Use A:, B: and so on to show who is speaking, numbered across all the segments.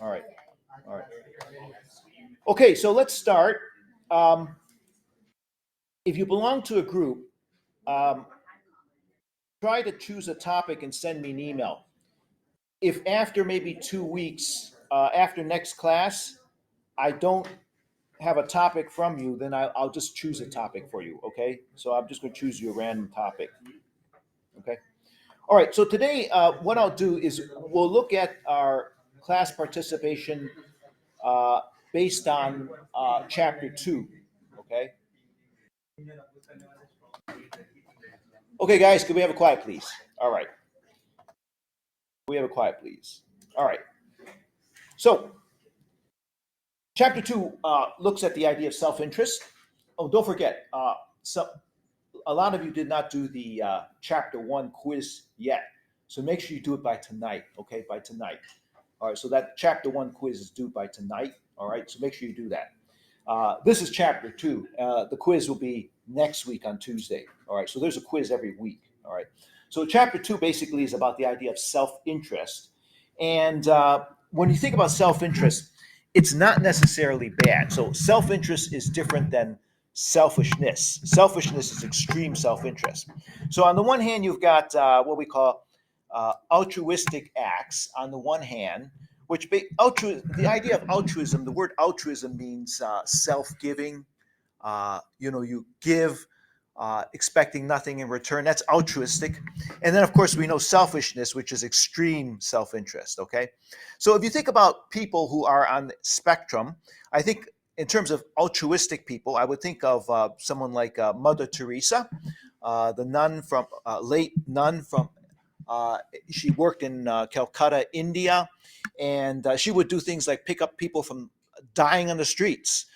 A: All right. All right. Okay, so let's start. Um, if you belong to a group, um, try to choose a topic and send me an email. If after maybe 2 weeks, after next class, I don't have a topic from you, then I'll just choose a topic for you. Okay. So I'm just going to choose you a random topic. Okay. All right. So today, what I'll do is we'll look at our class participation uh, based on chapter two. Okay. Okay, guys, could we have a quiet, please? All right. We have a quiet, please. All right. So, chapter two looks at the idea of self-interest. Oh, don't forget. So, a lot of you did not do the chapter one quiz yet, so make sure you do it by tonight. Okay, by tonight. All right. So that chapter one quiz is due by tonight. All right. So make sure you do that. This is chapter two. The quiz will be next week on Tuesday. All right. So there's a quiz every week. All right. So chapter two basically is about the idea of self-interest. And when you think about self-interest, it's not necessarily bad. So self-interest is different than selfishness. Selfishness is extreme self-interest. So on the one hand, you've got what we call altruistic acts on the one hand, the idea of altruism, the word altruism means self-giving. You give expecting nothing in return. That's altruistic. And then, of course, we know selfishness, which is extreme self-interest. Okay, so if you think about people who are on the spectrum, I think in terms of altruistic people, I would think of someone like Mother Teresa, the nun from late nun from. She worked in Calcutta, India, and she would do things like pick up people from dying on the streets,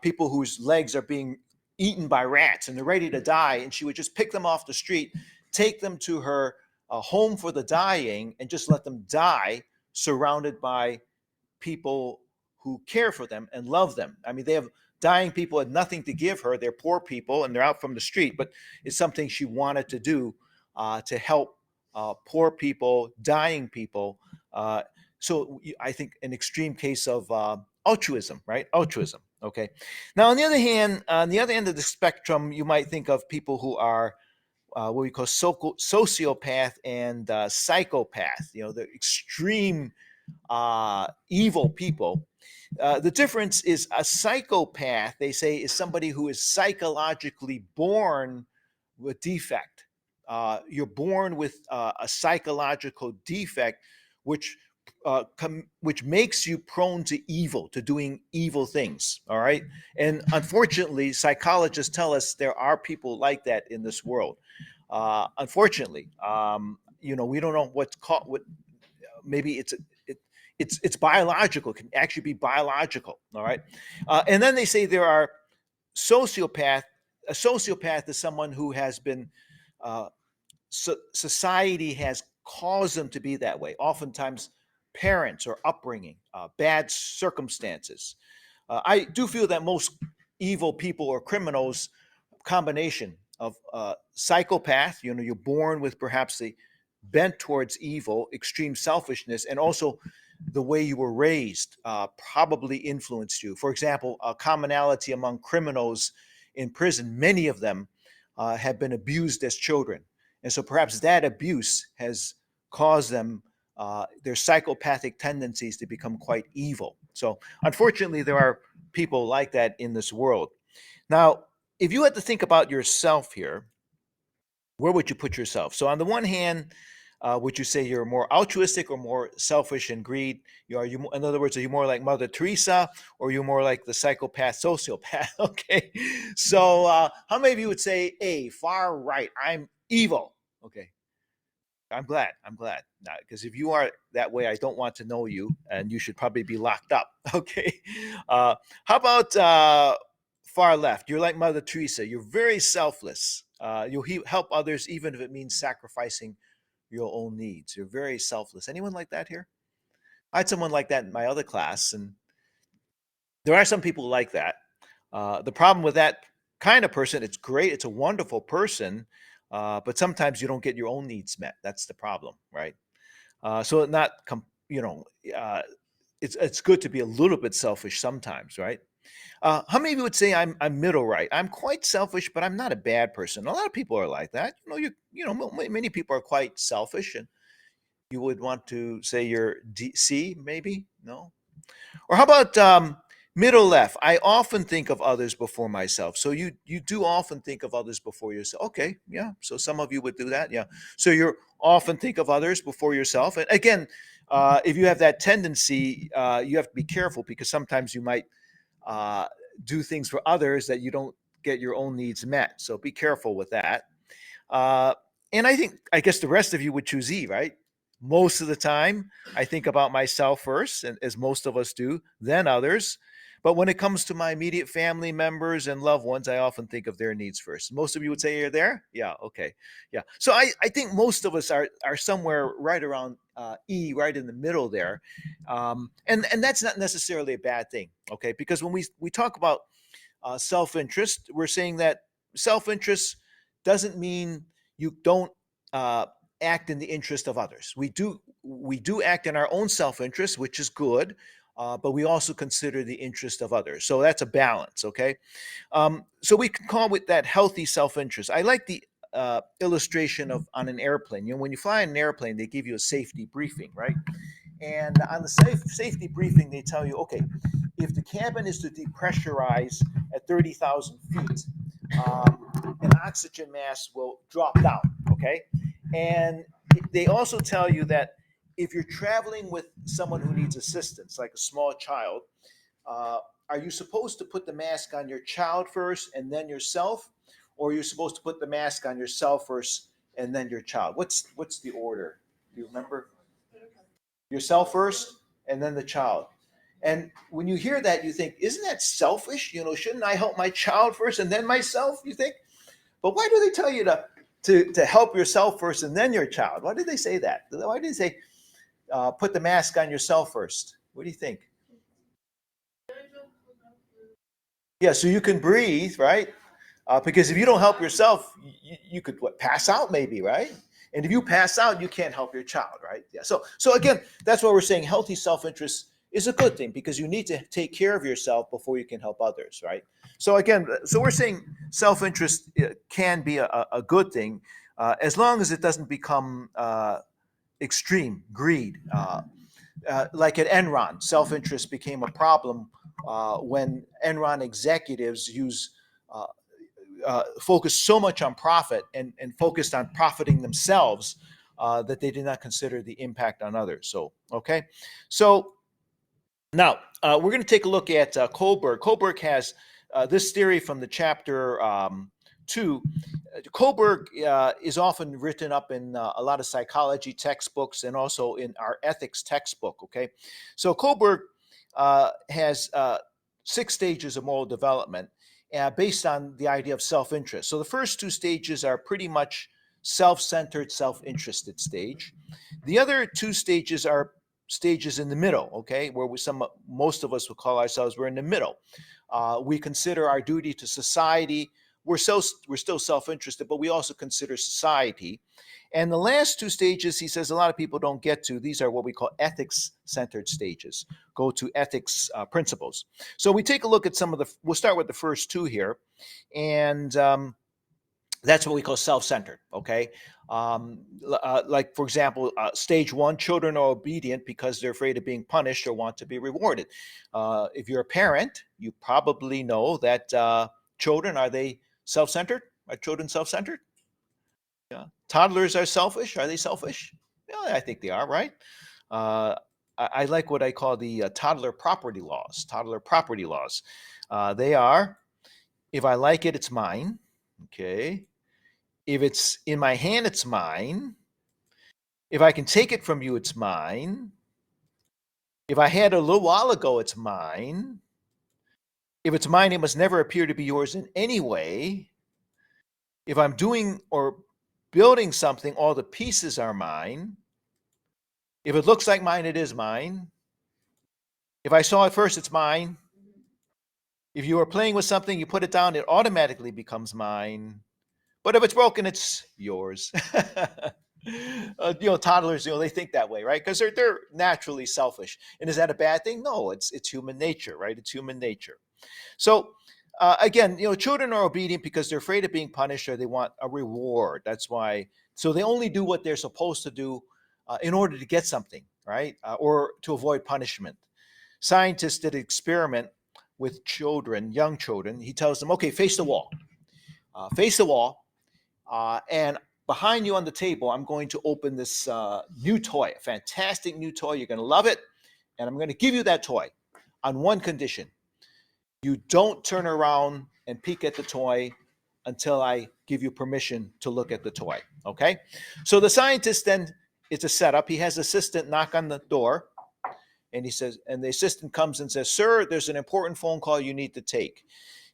A: people whose legs are being eaten by rats and they're ready to die, and she would just pick them off the street, take them to her home for the dying, and just let them die, surrounded by people who care for them and love them. I mean, they have dying people had nothing to give her. They're poor people and they're out from the street, but it's something she wanted to do to help poor people, dying people. So I think an extreme case of altruism, right? Altruism. Okay. Now, on the other hand, on the other end of the spectrum, you might think of people who are what we call sociopath and psychopath. The extreme evil people. The difference is a psychopath, they say, is somebody who is psychologically born with defect. You're born with a psychological defect, which which makes you prone to evil, to doing evil things. All right, and unfortunately, psychologists tell us there are people like that in this world. Unfortunately, we don't know what's called. What maybe it's biological. It can actually be biological. All right, and then they say there are sociopath. A sociopath is someone who has been society has caused them to be that way. Oftentimes, parents or upbringing, bad circumstances. I do feel that most evil people or criminals, combination of psychopath. You're born with perhaps the bent towards evil, extreme selfishness, and also the way you were raised probably influenced you. For example, a commonality among criminals in prison, many of them have been abused as children. And so perhaps that abuse has caused them, their psychopathic tendencies to become quite evil. So unfortunately, there are people like that in this world. Now, if you had to think about yourself here, where would you put yourself? So on the one hand, would you say you're more altruistic or more selfish and greed? In other words, are you more like Mother Teresa or are you more like the psychopath, sociopath? Okay. So how many of you would say, hey, far right, I'm evil? Okay. I'm glad. Because if you are that way, I don't want to know you and you should probably be locked up. Okay. How about far left? You're like Mother Teresa. You're very selfless. You'll help others even if it means sacrificing your own needs. You're very selfless. Anyone like that here? I had someone like that in my other class, and there are some people like that. The problem with that kind of person, it's great, it's a wonderful person, but sometimes you don't get your own needs met. That's the problem, right? So not, it's good to be a little bit selfish sometimes, right? How many of you would say I'm middle right? I'm quite selfish, but I'm not a bad person. A lot of people are like that. Many people are quite selfish, and you would want to say you're C, maybe? No? Or how about middle left? I often think of others before myself. So you do often think of others before yourself. Okay, yeah. So some of you would do that, yeah. So you often think of others before yourself. And again, if you have that tendency, you have to be careful because sometimes you might uh, do things for others that you don't get your own needs met. So be careful with that. Uh, and I guess the rest of you would choose E, right? Most of the time, I think about myself first, and as most of us do, then others. But when it comes to my immediate family members and loved ones, I often think of their needs first. Most of you would say you're there? Yeah, okay. Yeah. So I think most of us are somewhere right around E, right in the middle there. And that's not necessarily a bad thing, okay? Because when we talk about self-interest, we're saying that self-interest doesn't mean you don't uh, act in the interest of others. We do act in our own self-interest, which is good, but we also consider the interest of others. So that's a balance, okay? So we can call it that healthy self-interest. I like the illustration of on an airplane. When you fly in an airplane, they give you a safety briefing, right? And on the safety briefing, they tell you, okay, if the cabin is to depressurize at 30,000 feet, an oxygen mask will drop down, okay? And they also tell you that if you're traveling with someone who needs assistance, like a small child, uh, are you supposed to put the mask on your child first and then yourself? Or are you supposed to put the mask on yourself first and then your child? What's the order? Do you remember? Yourself first and then the child. And when you hear that, you think, isn't that selfish? Shouldn't I help my child first and then myself? You think, but why do they tell you to help yourself first and then your child? Why did they say that? Why did they say put the mask on yourself first? What do you think? Yeah, so you can breathe, right? Because if you don't help yourself, you could pass out maybe, right? And if you pass out, you can't help your child, right? Yeah. So again, that's why we're saying healthy self-interest is a good thing because you need to take care of yourself before you can help others, right? So again, so we're saying self-interest can be a good thing as long as it doesn't become extreme greed. Like at Enron, self-interest became a problem when Enron executives uh, focused so much on profit and focused on profiting themselves that they did not consider the impact on others. So, okay. So now we're going to take a look at Kohlberg. Kohlberg has this theory from the chapter 2. Kohlberg is often written up in a lot of psychology textbooks and also in our ethics textbook. Okay, so Kohlberg has 6 stages of moral development based on the idea of self-interest. So the first 2 stages are pretty much self-centered, self-interested stage. The other 2 stages are stages in the middle. Okay, where most of us would call ourselves we're in the middle. We consider our duty to society. We're still self-interested, but we also consider society. And the last 2 stages, he says, a lot of people don't get to. These are what we call ethics-centered stages. Go to ethics principles. So we take a look at we'll start with the first 2 here. And that's what we call self-centered, okay? Like, for example, stage 1, children are obedient because they're afraid of being punished or want to be rewarded. If you're a parent, you probably know that children, are they self-centered? Are children self-centered? Yeah. Toddlers are selfish. Are they selfish? Yeah, I think they are, right? Uh, I like what I call the toddler property laws. Toddler property laws. They are, if I like it, it's mine. Okay. If it's in my hand, it's mine. If I can take it from you, it's mine. If I had it a little while ago, it's mine. If it's mine, it must never appear to be yours in any way. If I'm doing or building something, all the pieces are mine. If it looks like mine, it is mine. If I saw it first, it's mine. If you are playing with something, you put it down, it automatically becomes mine. But if it's broken, it's yours. Toddlers, they think that way, right? Because they're naturally selfish. And is that a bad thing? No, it's human nature, right? It's human nature. So again, children are obedient because they're afraid of being punished or they want a reward. That's why. So they only do what they're supposed to do in order to get something, right? Or to avoid punishment. Scientists did an experiment with children, young children. He tells them, okay, face the wall. Face the wall. And behind you on the table, I'm going to open this new toy, a fantastic new toy. You're going to love it. And I'm going to give you that toy on one condition. You don't turn around and peek at the toy until I give you permission to look at the toy. Okay? So the scientist then, it's a setup. He has an assistant knock on the door. And he says, and the assistant comes and says, sir, there's an important phone call you need to take.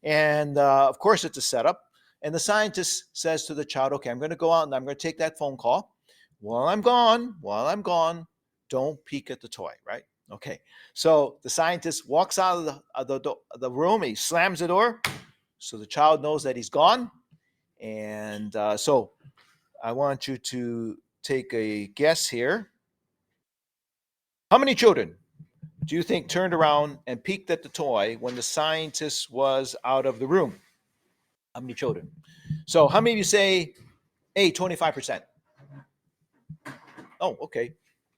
A: And of course, it's a setup. And the scientist says to the child, okay, I'm going to go out and I'm going to take that phone call. While I'm gone, don't peek at the toy, right? Okay. So the scientist walks out of the room. He slams the door so the child knows that he's gone. And so I want you to take a guess here. How many children do you think turned around and peeked at the toy when the scientist was out of the room? How many children? So how many of you say, hey, 25%? Oh, okay.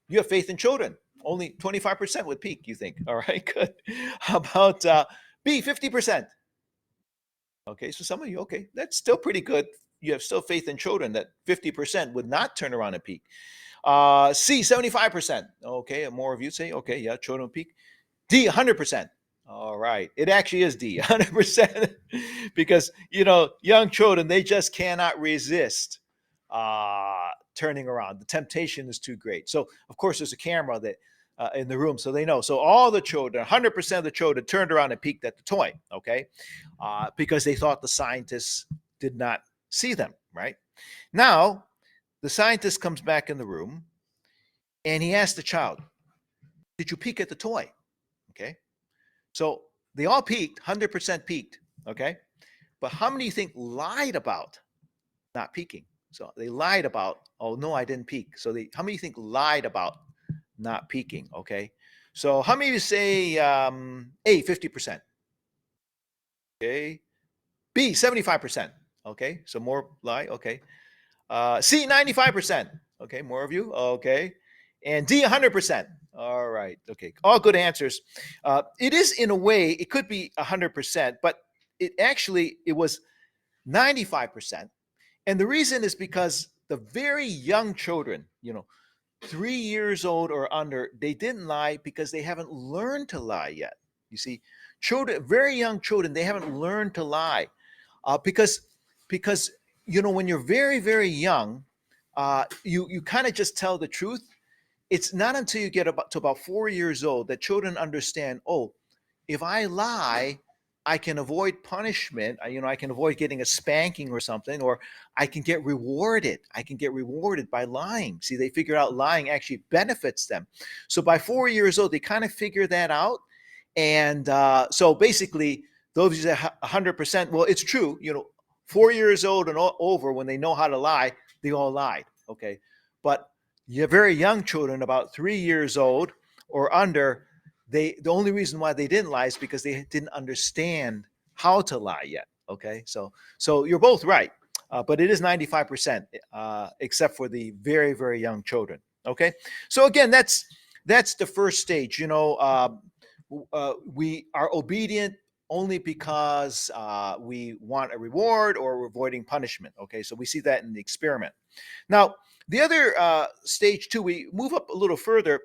A: You have faith in children. Only 25% would peek, you think. All right, good. How about B, 50%? Okay, so some of you, okay, that's still pretty good. You have still faith in children that 50% would not turn around and peek. C, 75%. Okay, and more of you say, okay, yeah, children will peek. D, 100%. All right. It actually is D, 100%. Because, young children, they just cannot resist turning around. The temptation is too great. So, of course, there's a camera that in the room, so they know. So all the children, 100% of the children turned around and peeked at the toy, okay? Because they thought the scientists did not see them, right? Now, the scientist comes back in the room, and he asks the child, did you peek at the toy? Okay. So they all peeked, 100% peeked. Okay. But how many do you think lied about not peeking? So they lied about, oh, no, I didn't peek. So how many do you think lied about not peeking? Okay. So how many of you say A, 50%? Okay. B, 75%. Okay. So more lie. Okay. C, 95%. Okay. More of you. Okay. And D, 100%. All right. Okay. All good answers. It is, in a way, it could be 100%, but it was 95%. And the reason is because the very young children, 3 years old or under, they didn't lie because they haven't learned to lie yet. You see, children, very young children, they haven't learned to lie because when you're very, very young, you kind of just tell the truth. It's not until you get to about 4 years old that children understand, oh, if I lie, I can avoid punishment. I can avoid getting a spanking or something, or I can get rewarded. I can get rewarded by lying. See, they figure out lying actually benefits them. So by 4 years old, they kind of figure that out. And so basically, those who say 100%, well, it's true. 4 years old and over, when they know how to lie, they all lied. Okay. But your very young children, about 3 years old or under, the only reason why they didn't lie is because they didn't understand how to lie yet. Okay, so you're both right, but it is 95%, except for the very, very young children. Okay, so again, that's the first stage. We are obedient only because we want a reward or we're avoiding punishment. Okay, so we see that in the experiment. Now, the other stage two, we move up a little further.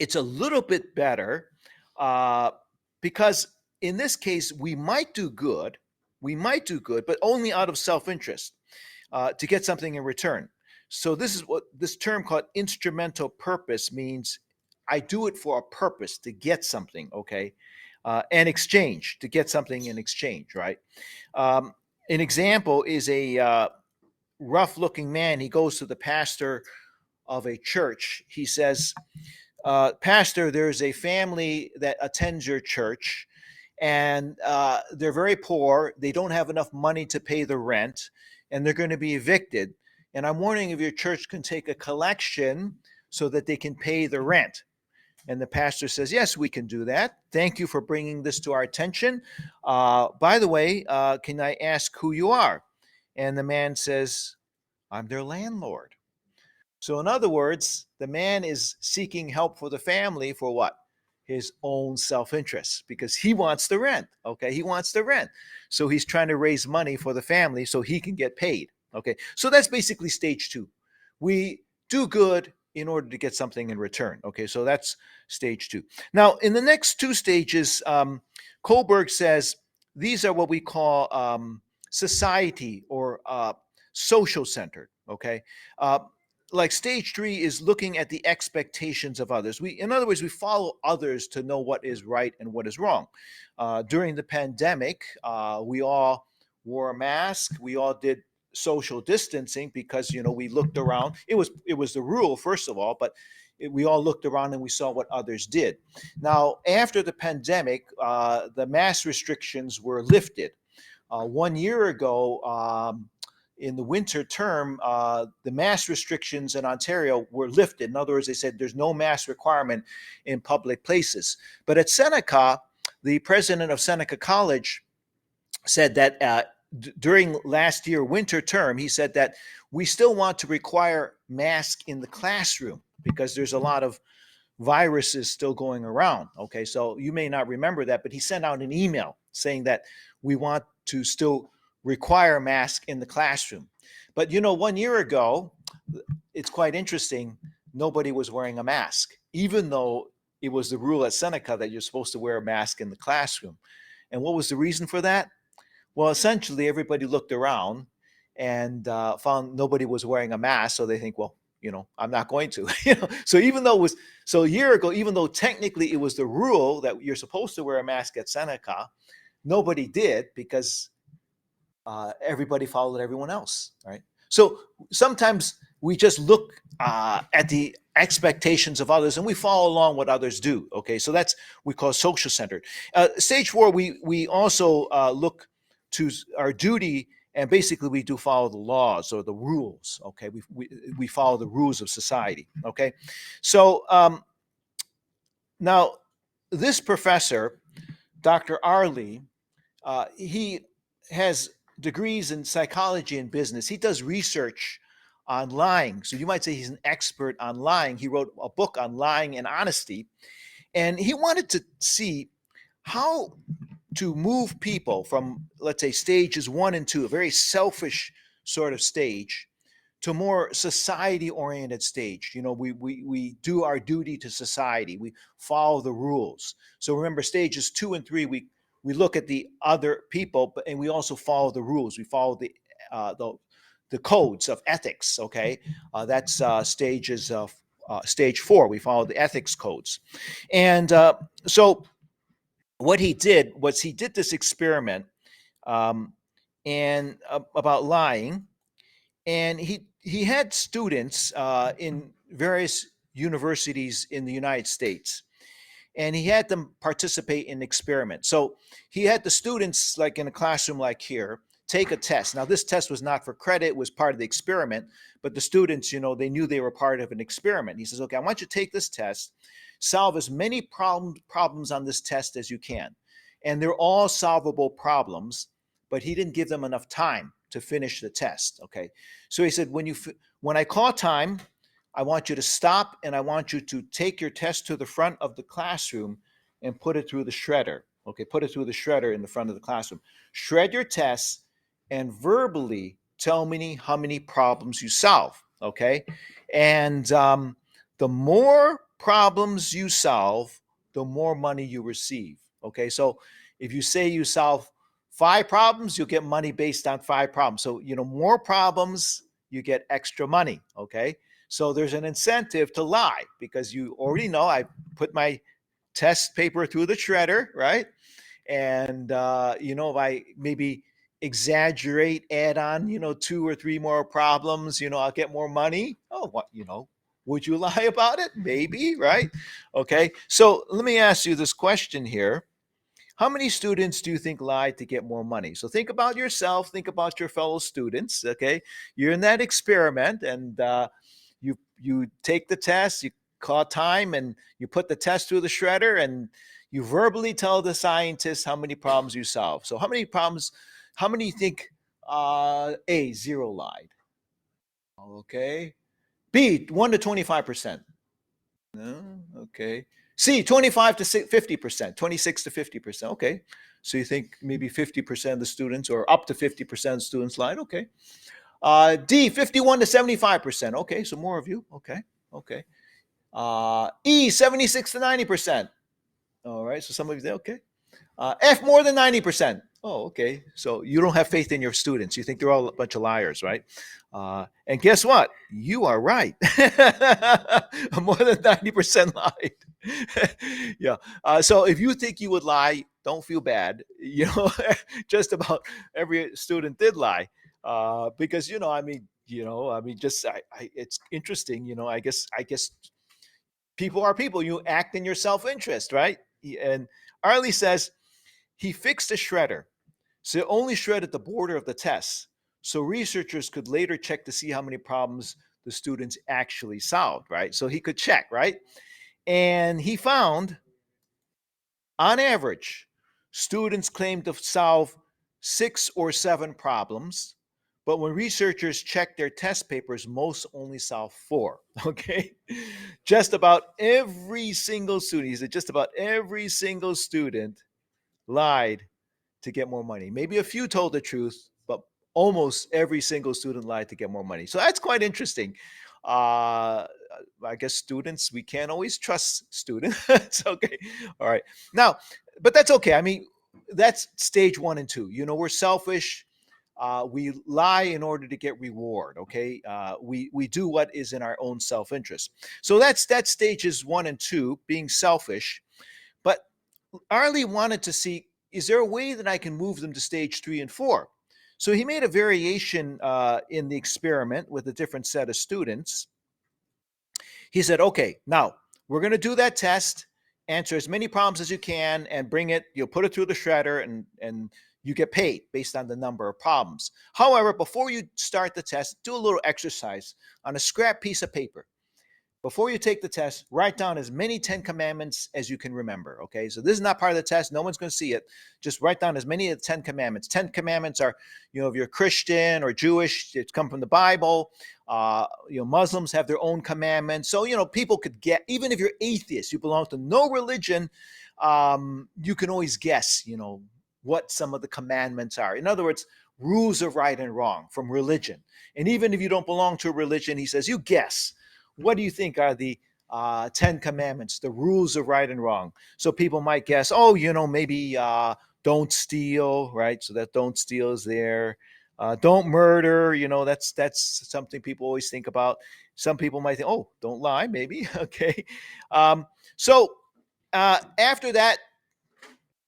A: It's a little bit better because in this case, we might do good, but only out of self-interest to get something in return. So this is what this term called instrumental purpose means. I do it for a purpose, to get something, okay? And exchange, to get something in exchange, right? An example is a rough-looking man. He goes to the pastor of a church. He says, pastor, there's a family that attends your church, and they're very poor. They don't have enough money to pay the rent, and they're going to be evicted. and I'm wondering if your church can take a collection so that they can pay the rent. And the pastor says, yes, we can do that. Thank you for bringing this to our attention. By the way, can I ask who you are? And the man says, I'm their landlord. So, in other words, the man is seeking help for the family for what? His own self-interest, because he wants the rent. Okay, he wants the rent. So he's trying to raise money for the family so he can get paid. Okay, so that's basically stage two. We do good in order to get something in return. Okay, so that's stage two. Now, in the next two stages, Kohlberg says these are what we call society or social centered. Okay. Like stage three is looking at the expectations of others. In other words, we follow others to know what is right and what is wrong. During the pandemic, we all wore a mask. We all did social distancing because we looked around. It was the rule, first of all, but we all looked around and we saw what others did. Now, after the pandemic, the mask restrictions were lifted. 1 year ago, in the winter term, the mask restrictions in Ontario were lifted. In other words, they said there's no mask requirement in public places. But at Seneca, the president of Seneca College said that during last year winter term, he said that we still want to require masks in the classroom because there's a lot of viruses still going around. Okay, so you may not remember that, but he sent out an email saying that we want to still require masks in the classroom. But 1 year ago, it's quite interesting, nobody was wearing a mask, even though it was the rule at Seneca that you're supposed to wear a mask in the classroom. And what was the reason for that? Well, essentially, everybody looked around and found nobody was wearing a mask, so they think, well, I'm not going to. So a year ago, even though technically it was the rule that you're supposed to wear a mask at Seneca, nobody did because everybody followed everyone else, right? So sometimes we just look at the expectations of others and we follow along what others do. Okay, so that's we call social centered. Stage four, we also look to our duty, and basically we do follow the laws or the rules. Okay, we follow the rules of society. Okay, so now this professor, Dr. Arley, he has degrees in psychology and business. He does research on lying. So you might say he's an expert on lying. He wrote a book on lying and honesty. And he wanted to see how to move people from, let's say, stages 1 and 2, a very selfish sort of stage, to a more society-oriented stage. We do our duty to society. We follow the rules. So remember, stages 2 and 3, we look at the other people, and we also follow the rules. We follow the codes of ethics. Okay, that's stages of stage 4. We follow the ethics codes, and so what he did was he did this experiment and about lying, and he had students in various universities in the United States. And he had them participate in an experiment. So he had the students, like in a classroom like here, take a test. Now, this test was not for credit, it was part of the experiment, but the students, they knew they were part of an experiment. He says, okay, I want you to take this test, solve as many problems on this test as you can. And they're all solvable problems, but he didn't give them enough time to finish the test. Okay. So he said, when I call time, I want you to stop, and I want you to take your test to the front of the classroom and put it through the shredder. Okay, put it through the shredder in the front of the classroom. Shred your tests and verbally tell me how many problems you solve. Okay, and the more problems you solve, the more money you receive. Okay, so if you say you solve 5 problems, you'll get money based on 5 problems. So more problems, you get extra money. Okay. So there's an incentive to lie because you already know I put my test paper through the shredder, right? And, if I maybe exaggerate, add on, 2 or 3 more problems, I'll get more money. Oh, what, would you lie about it? Maybe, right? Okay. So let me ask you this question here. How many students do you think lied to get more money? So think about yourself, think about your fellow students. Okay, you're in that experiment, and you take the test, you call time, and you put the test through the shredder, and you verbally tell the scientist how many problems you solve. So how many problems? How many think A, zero lied? Okay. B, 1 to 25%. No, okay. C, 25 to 50%, 26 to 50%. Okay. So you think maybe 50% of the students or up to 50% of the students lied. Okay. D, 51 to 75%. Okay. So more of you. Okay. Okay. E, 76 to 90%. All right. So some of you say, okay. F, more than 90%. Oh, okay. So you don't have faith in your students. You think they're all a bunch of liars, right? And guess what? You are right. More than 90% lied. Yeah. So if you think you would lie, don't feel bad. You know, just about every student did lie. Because, just it's interesting. I guess people are people. You act in your self-interest, right? And Arlie says, he fixed a shredder, so it only shredded the border of the test, so researchers could later check to see how many problems the students actually solved, right? So he could check, right? And he found, on average, students claimed to solve 6 or 7 problems, but when researchers checked their test papers, most only solved 4. Okay, just about every single student, he said, just about every single student lied to get more money. Maybe a few told the truth, but almost every single student lied to get more money. So that's quite interesting. Uh, I guess students, we can't always trust students. It's okay. All right. Now, but that's okay. I mean, that's stage 1 and 2. We're selfish. We lie in order to get reward. Okay. We do what is in our own self interest. So that's stages 1 and 2, being selfish. But Arlie wanted to see, is there a way that I can move them to stage 3 and 4? So he made a variation in the experiment with a different set of students. He said, okay, now we're going to do that test, answer as many problems as you can, and bring it, you'll put it through the shredder, and you get paid based on the number of problems. However, before you start the test, do a little exercise on a scrap piece of paper. Before you take the test, write down as many 10 commandments as you can remember. Okay, so this is not part of the test. No one's going to see it. Just write down as many of the 10 commandments. 10 commandments are, if you're Christian or Jewish, it's come from the Bible. Muslims have their own commandments. So, people could get, even if you're atheist, you belong to no religion, you can always guess, what some of the commandments are. In other words, rules of right and wrong from religion. And even if you don't belong to a religion, he says, you guess. What do you think are the 10 commandments, the rules of right and wrong? So people might guess, maybe don't steal, right? So that don't steal is there. Don't murder, that's something people always think about. Some people might think, oh, don't lie, maybe. Okay. So after that,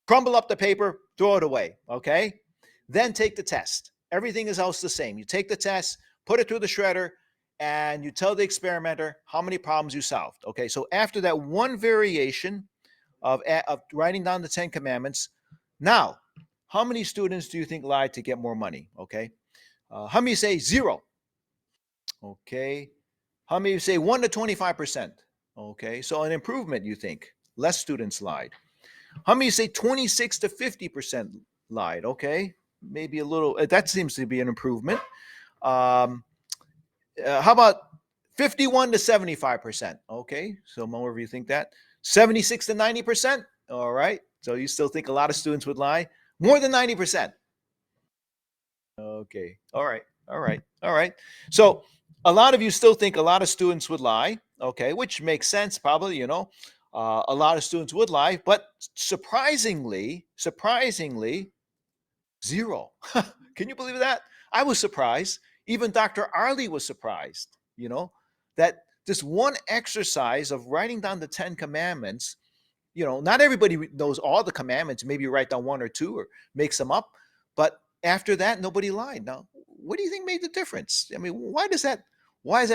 A: crumble up the paper, throw it away. Okay. Then take the test. Everything is else the same. You take the test, put it through the shredder, and you tell the experimenter how many problems you solved. Okay, so after that one variation of writing down the 10 commandments, now, how many students do you think lied to get more money? Okay, how many say 0? Okay, how many say 1 to 25%? Okay, so an improvement, you think. Less students lied. How many say 26 to 50% lied? Okay, maybe a little, that seems to be an improvement. How about 51 to 75%? Okay, so more of you think that. 76 to 90%? All right, so you still think a lot of students would lie? More than 90%. Okay, all right, all right, all right. So a lot of you still think a lot of students would lie, okay, which makes sense probably, a lot of students would lie, but surprisingly, 0. Can you believe that? I was surprised. Even Dr. Arlie was surprised, that this one exercise of writing down the 10 commandments, not everybody knows all the commandments. Maybe you write down 1 or 2 or make some up. But after that, nobody lied. Now, what do you think made the difference? I mean, why does that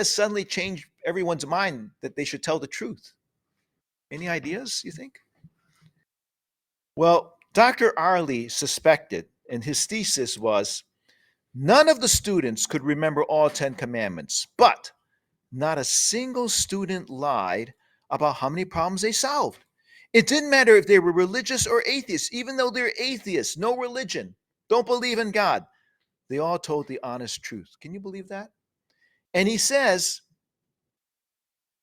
A: suddenly change everyone's mind that they should tell the truth? Any ideas, you think? Well, Dr. Arley suspected, and his thesis was, none of the students could remember all 10 commandments, but not a single student lied about how many problems they solved. It didn't matter if they were religious or atheists, even though they're atheists, no religion, don't believe in God. They all told the honest truth. Can you believe that? And he says,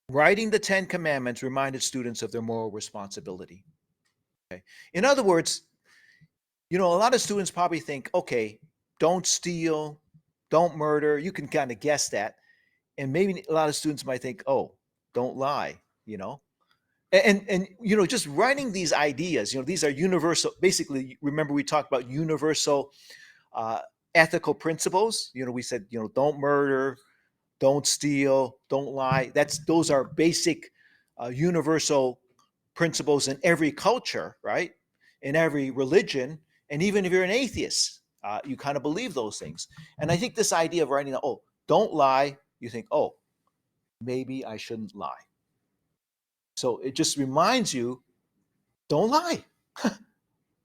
A: writing the 10 commandments reminded students of their moral responsibility. Okay. In other words, a lot of students probably think, okay, don't steal, don't murder. You can kind of guess that. And maybe a lot of students might think, oh, don't lie, and just writing these ideas, these are universal. Basically, remember we talked about universal ethical principles. We said, don't murder, don't steal, don't lie. Those are basic universal principles in every culture, right? In every religion, and even if you're an atheist, you kind of believe those things. And I think this idea of writing, oh, don't lie, you think, oh, maybe I shouldn't lie. So it just reminds you, don't lie.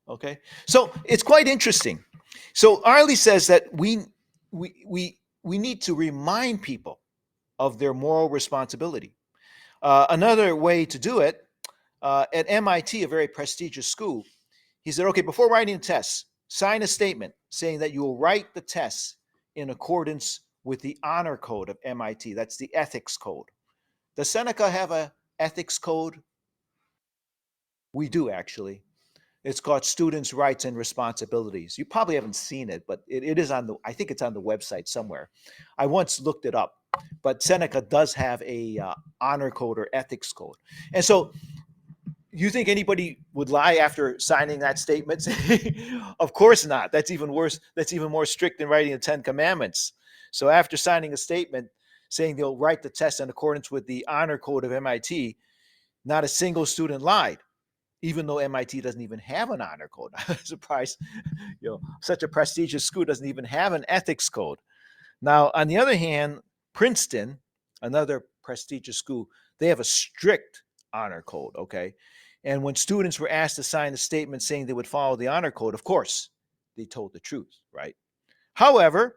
A: Okay, so it's quite interesting. So Arley says that we need to remind people of their moral responsibility. Another way to do it, at MIT, a very prestigious school, he said, okay, before writing a test, sign a statement saying that you will write the test in accordance with the honor code of MIT. That's the ethics code. Does Seneca have a ethics code? We do, actually. It's called Students' Rights and Responsibilities. You probably haven't seen it, but it is I think it's on the website somewhere. I once looked it up, but Seneca does have a honor code or ethics code. And so you think anybody would lie after signing that statement? Of course not. That's even worse. That's even more strict than writing the 10 Commandments. So after signing a statement saying they'll write the test in accordance with the honor code of MIT, not a single student lied, even though MIT doesn't even have an honor code. I'm surprised, such a prestigious school doesn't even have an ethics code. Now, on the other hand, Princeton, another prestigious school, they have a strict honor code, okay? And when students were asked to sign a statement saying they would follow the honor code, of course, they told the truth, right? However,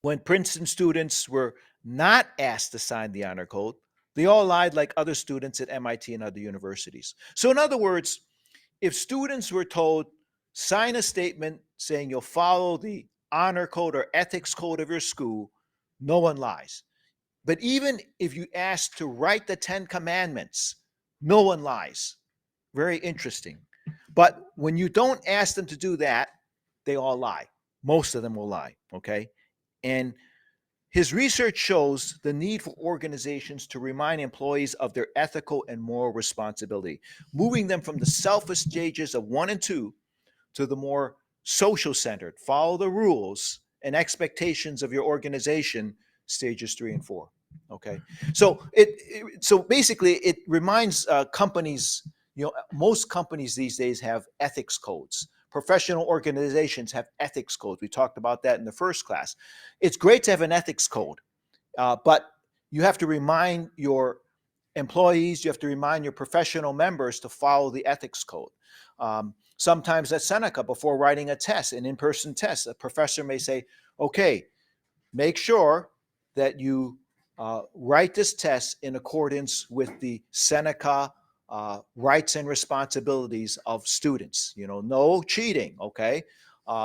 A: when Princeton students were not asked to sign the honor code, they all lied like other students at MIT and other universities. So, in other words, if students were told, sign a statement saying you'll follow the honor code or ethics code of your school, no one lies. But even if you ask to write the 10 commandments, no one lies. Very interesting. But when you don't ask them to do that, they all lie. Most of them will lie, okay? And his research shows the need for organizations to remind employees of their ethical and moral responsibility, moving them from the selfish stages of 1 and 2 to the more social centered, follow the rules and expectations of your organization, stages 3 and 4. Okay, so so basically it reminds companies. Most companies these days have ethics codes. Professional organizations have ethics codes. We talked about that in the first class. It's great to have an ethics code, but you have to remind your employees, you have to remind your professional members to follow the ethics code. Sometimes at Seneca, before writing a test, an in-person test, a professor may say, okay, make sure that you write this test in accordance with the Seneca rights and responsibilities of students. No cheating, okay?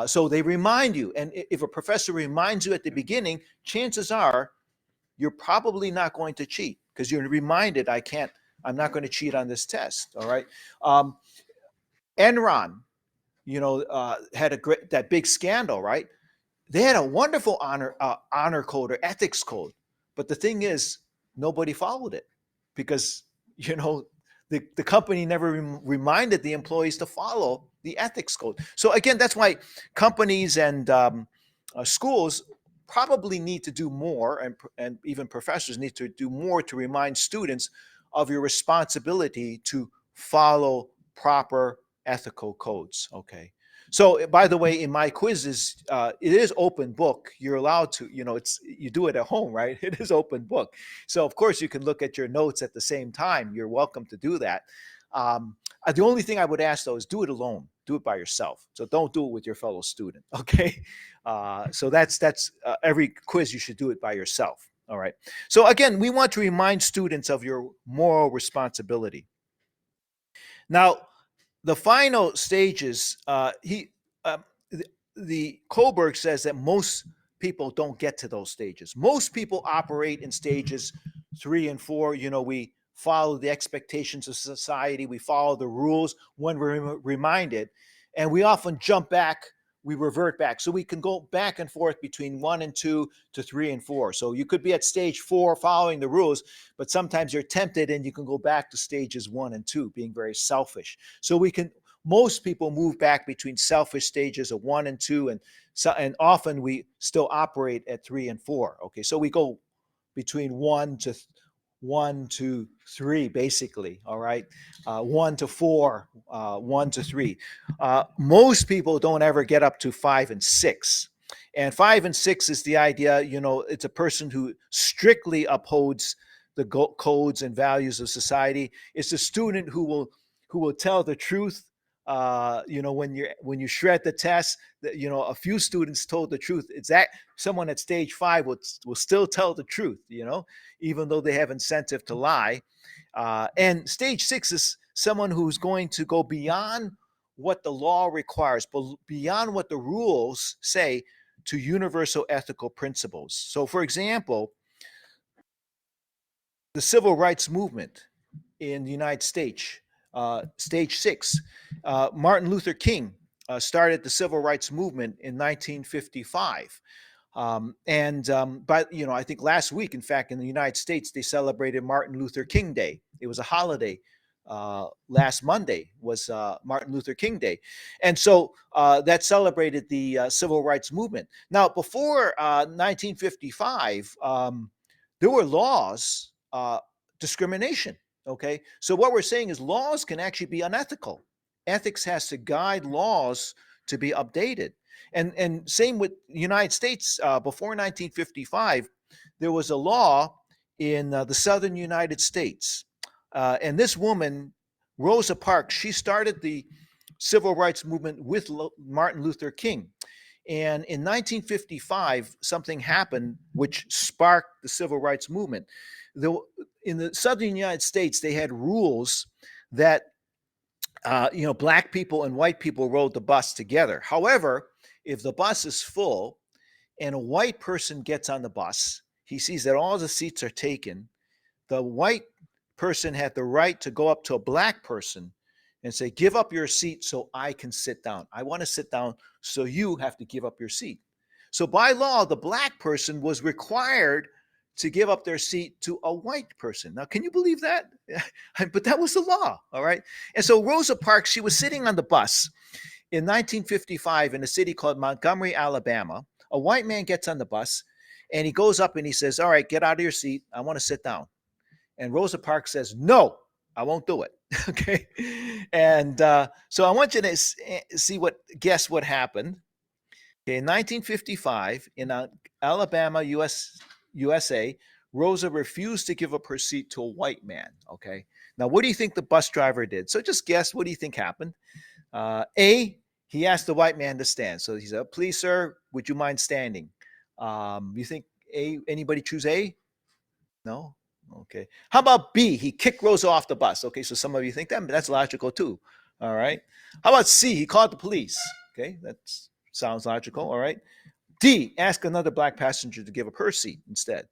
A: So they remind you. And if a professor reminds you at the beginning, chances are you're probably not going to cheat because you're reminded, I'm not going to cheat on this test, all right? Enron, had that big scandal, right? They had a wonderful honor code or ethics code, but the thing is, nobody followed it because the company never reminded the employees to follow the ethics code. So again, that's why companies and schools probably need to do more, and even professors need to do more to remind students of your responsibility to follow proper ethical codes. Okay. So, by the way, in my quizzes, it is open book. You're allowed to, you do it at home, right? It is open book. So, of course, you can look at your notes at the same time. You're welcome to do that. The only thing I would ask though is do it alone. Do it by yourself. So don't do it with your fellow student. Okay. So that's every quiz you should do it by yourself. All right. So again, we want to remind students of your moral responsibility. Now, the final stages, the Kohlberg says that most people don't get to those stages. Most people operate in stages 3 and 4. We follow the expectations of society, we follow the rules when we're reminded, and we often jump back, we revert back. So we can go back and forth between 1 and 2 to 3 and 4. So you could be at stage 4 following the rules, but sometimes you're tempted and you can go back to stages 1 and 2, being very selfish. So most people move back between selfish stages of 1 and 2, and often we still operate at 3 and 4. Okay, so we go between 1 to 3, basically. All right, 1 to 4, 1 to 3. Most people don't ever get up to 5 and 6. And 5 and 6 is the idea. It's a person who strictly upholds the codes and values of society. It's a student who will tell the truth. When you shred the test, a few students told the truth. It's that someone at stage 5 will still tell the truth, even though they have incentive to lie. And stage 6 is someone who's going to go beyond what the law requires, beyond what the rules say, to universal ethical principles. So, for example, the civil rights movement in the United States, stage 6, Martin Luther King started the civil rights movement in 1955. But I think last week, in fact, in the United States, they celebrated Martin Luther King Day. It was a holiday. Last Monday was Martin Luther King Day. And so that celebrated the civil rights movement. Now, before 1955, there were laws, discrimination. Okay, so what we're saying is laws can actually be unethical. Ethics has to guide laws to be updated. And same with the United States. Before 1955, there was a law in the southern United States. And this woman, Rosa Parks, she started the civil rights movement with Martin Luther King. And in 1955, something happened which sparked the civil rights movement. In the southern United States, they had rules that black people and white people rode the bus together. However, if the bus is full and a white person gets on the bus, he sees that all the seats are taken. The white person had the right to go up to a black person and say, give up your seat so I can sit down. I want to sit down, so you have to give up your seat. So by law, the black person was required to give up their seat to a white person. Now, can you believe that? But that was the law, all right? And so Rosa Parks, she was sitting on the bus in 1955 in a city called Montgomery, Alabama. A white man gets on the bus, and he goes up and he says, all right, get out of your seat. I want to sit down. And Rosa Parks says, no, I won't do it. Okay. And so I want you to guess what happened. Okay, in 1955, in Alabama, USA, Rosa refused to give up her seat to a white man. Okay. Now, what do you think the bus driver did? So just guess, what do you think happened? A, he asked the white man to stand. So he said, please, sir, would you mind standing? You think A, anybody choose A? No? Okay. How about B? He kicked Rosa off the bus. Okay, so some of you think that's logical too. All right. How about C? He called the police. Okay, that sounds logical. All right. D, ask another black passenger to give up her seat instead.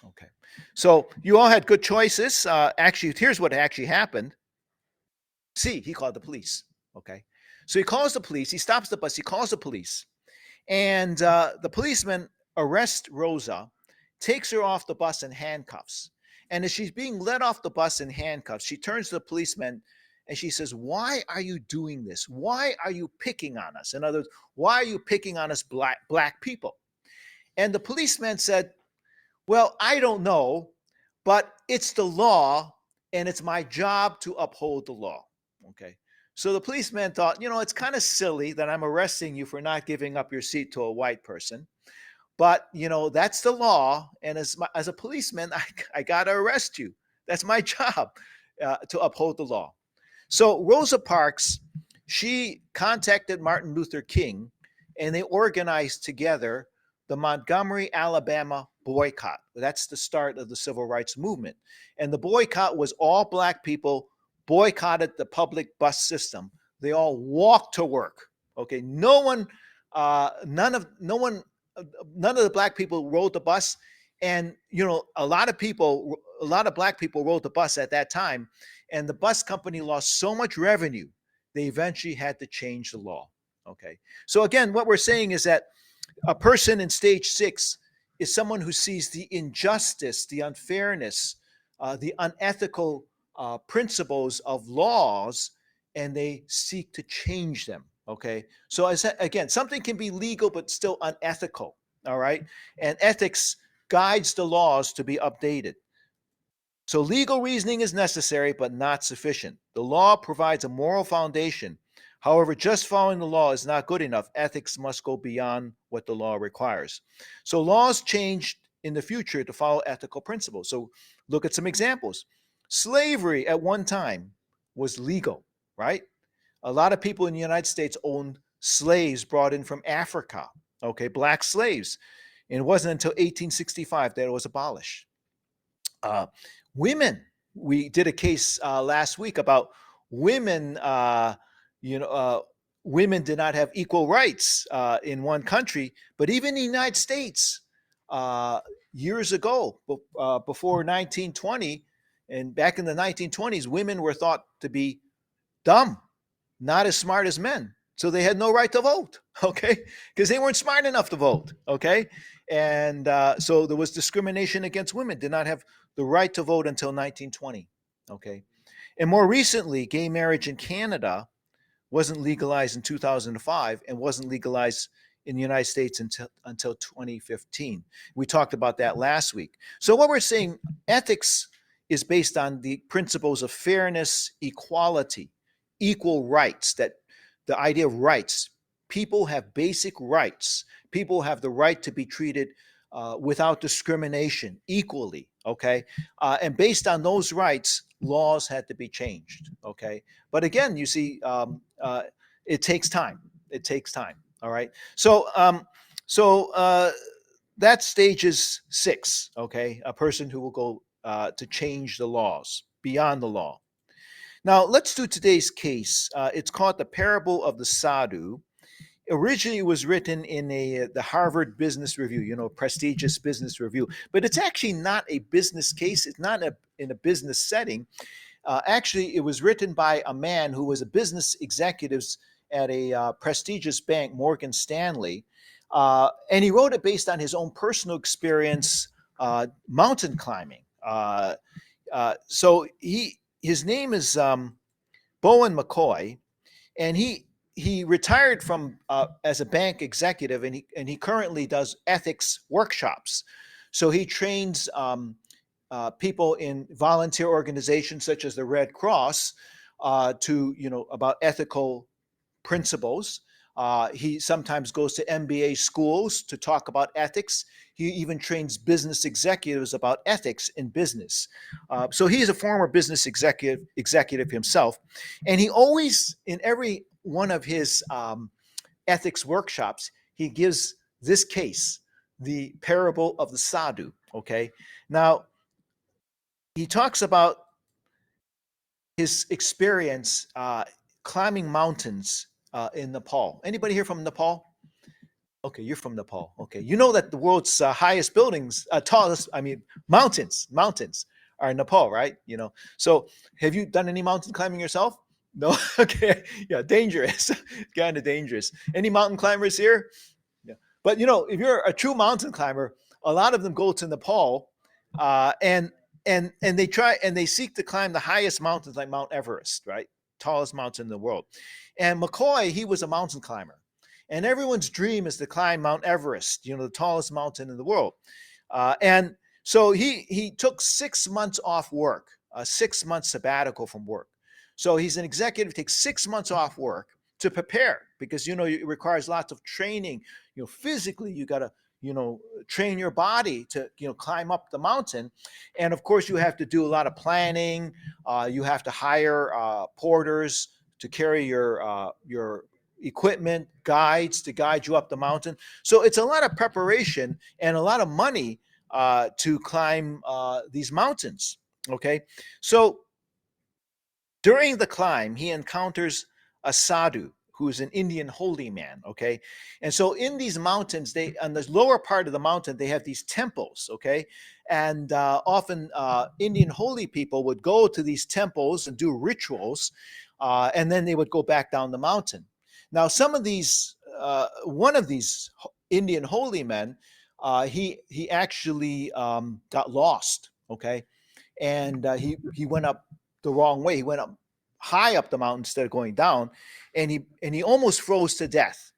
A: Okay. So you all had good choices. Actually, here's what actually happened. C, he called the police. Okay. So he calls the police. He stops the bus. He calls the police. And the policeman arrests Rosa, takes her off the bus in handcuffs. And as she's being led off the bus in handcuffs, she turns to the policeman and she says, why are you doing this? Why are you picking on us? In other words, why are you picking on us black people? And the policeman said, well, I don't know, but it's the law and it's my job to uphold the law. Okay. So the policeman thought, it's kind of silly that I'm arresting you for not giving up your seat to a white person. But, that's the law. And as a policeman, I got to arrest you. That's my job. to uphold the law. So Rosa Parks, she contacted Martin Luther King, and they organized together the Montgomery, Alabama boycott. That's the start of the civil rights movement. And the boycott was all black people boycotted the public bus system. They all walked to work. Okay, none of the black people rode the bus, and a lot of black people rode the bus at that time, and the bus company lost so much revenue they eventually had to change the law. Okay, so again, what we're saying is that a person in stage 6 is someone who sees the injustice, the unfairness, the unethical principles of laws, and they seek to change them. Okay, so again, something can be legal but still unethical. All right, and ethics guides the laws to be updated. So legal reasoning is necessary but not sufficient. The law provides a moral foundation. However, just following the law is not good enough. Ethics must go beyond what the law requires. So laws change in the future to follow ethical principles. So look at some examples. Slavery at one time was legal, right? A lot of people in the United States owned slaves brought in from Africa, okay, black slaves. And it wasn't until 1865 that it was abolished. Women, we did a case last week about women, women did not have equal rights in one country, but even in the United States, years ago, before 1920, and back in the 1920s, women were thought to be dumb, not as smart as men. So they had no right to vote, okay? Because they weren't smart enough to vote, okay? And so there was discrimination against women, did not have the right to vote until 1920, okay? And more recently, gay marriage in Canada wasn't legalized in 2005 and wasn't legalized in the United States until 2015. We talked about that last week. So what we're saying, ethics is based on the principles of fairness, equality, equal rights, that the idea of rights. People have basic rights. People have the right to be treated without discrimination, equally, okay? And based on those rights, laws had to be changed, okay? But again, you see, it takes time. It takes time, all right? So that's stages 6, okay? A person who will go to change the laws, beyond the law. Now, let's do today's case. It's called The Parable of the Sadhu. Originally, it was written in the Harvard Business Review, prestigious business review. But it's actually not a business case. It's not in a business setting. Actually, it was written by a man who was a business executive at a prestigious bank, Morgan Stanley. And he wrote it based on his own personal experience mountain climbing. So his name is Bowen McCoy, and he retired from as a bank executive, and he currently does ethics workshops. So he trains people in volunteer organizations such as the Red Cross to about ethical principles. He sometimes goes to MBA schools to talk about ethics. He even trains business executives about ethics in business. So he's a former business executive himself. And he always, in every one of his ethics workshops, he gives this case, the parable of the Sadhu, okay? Now, he talks about his experience climbing mountains in Nepal. Anybody here from Nepal? Okay, you're from Nepal. Okay, you know that the world's highest buildings, mountains are in Nepal, right? So have you done any mountain climbing yourself? No? Okay, yeah, dangerous, kind of dangerous. Any mountain climbers here? Yeah, but if you're a true mountain climber, a lot of them go to Nepal, and they seek to climb the highest mountains like Mount Everest, right? Tallest mountain in the world. And McCoy, he was a mountain climber. And everyone's dream is to climb Mount Everest, the tallest mountain in the world. And so he took 6 months off work, a 6-month sabbatical from work. So he's an executive, takes 6 months off work to prepare because, it requires lots of training. Physically, you got to, train your body to climb up the mountain. And of course, you have to do a lot of planning. You have to hire porters to carry your equipment, guides to guide you up the mountain. So it's a lot of preparation and a lot of money to climb these mountains. Okay, so during the climb, he encounters a sadhu, who's an Indian holy man. Okay, and so in these mountains, they on the lower part of the mountain, they have these temples. Okay, and often Indian holy people would go to these temples and do rituals, and then they would go back down the mountain. Now, some of these, one of these Indian holy men, he actually got lost. Okay, and he went up the wrong way. He went up high up the mountain instead of going down, and he almost froze to death.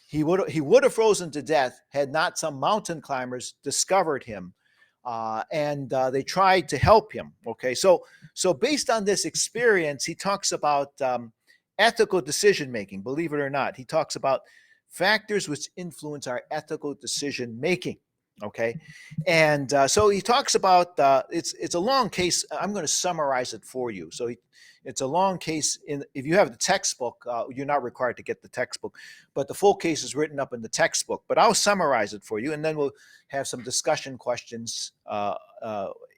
A: He would have frozen to death had not some mountain climbers discovered him, and they tried to help him. Okay, so based on this experience, he talks about ethical decision making. Believe it or not, he talks about factors which influence our ethical decision making. Okay, and so he talks about it's a long case. I'm going to summarize it for you. So it's a long case. If you have the textbook, you're not required to get the textbook, but the full case is written up in the textbook. But I'll summarize it for you, and then we'll have some discussion questions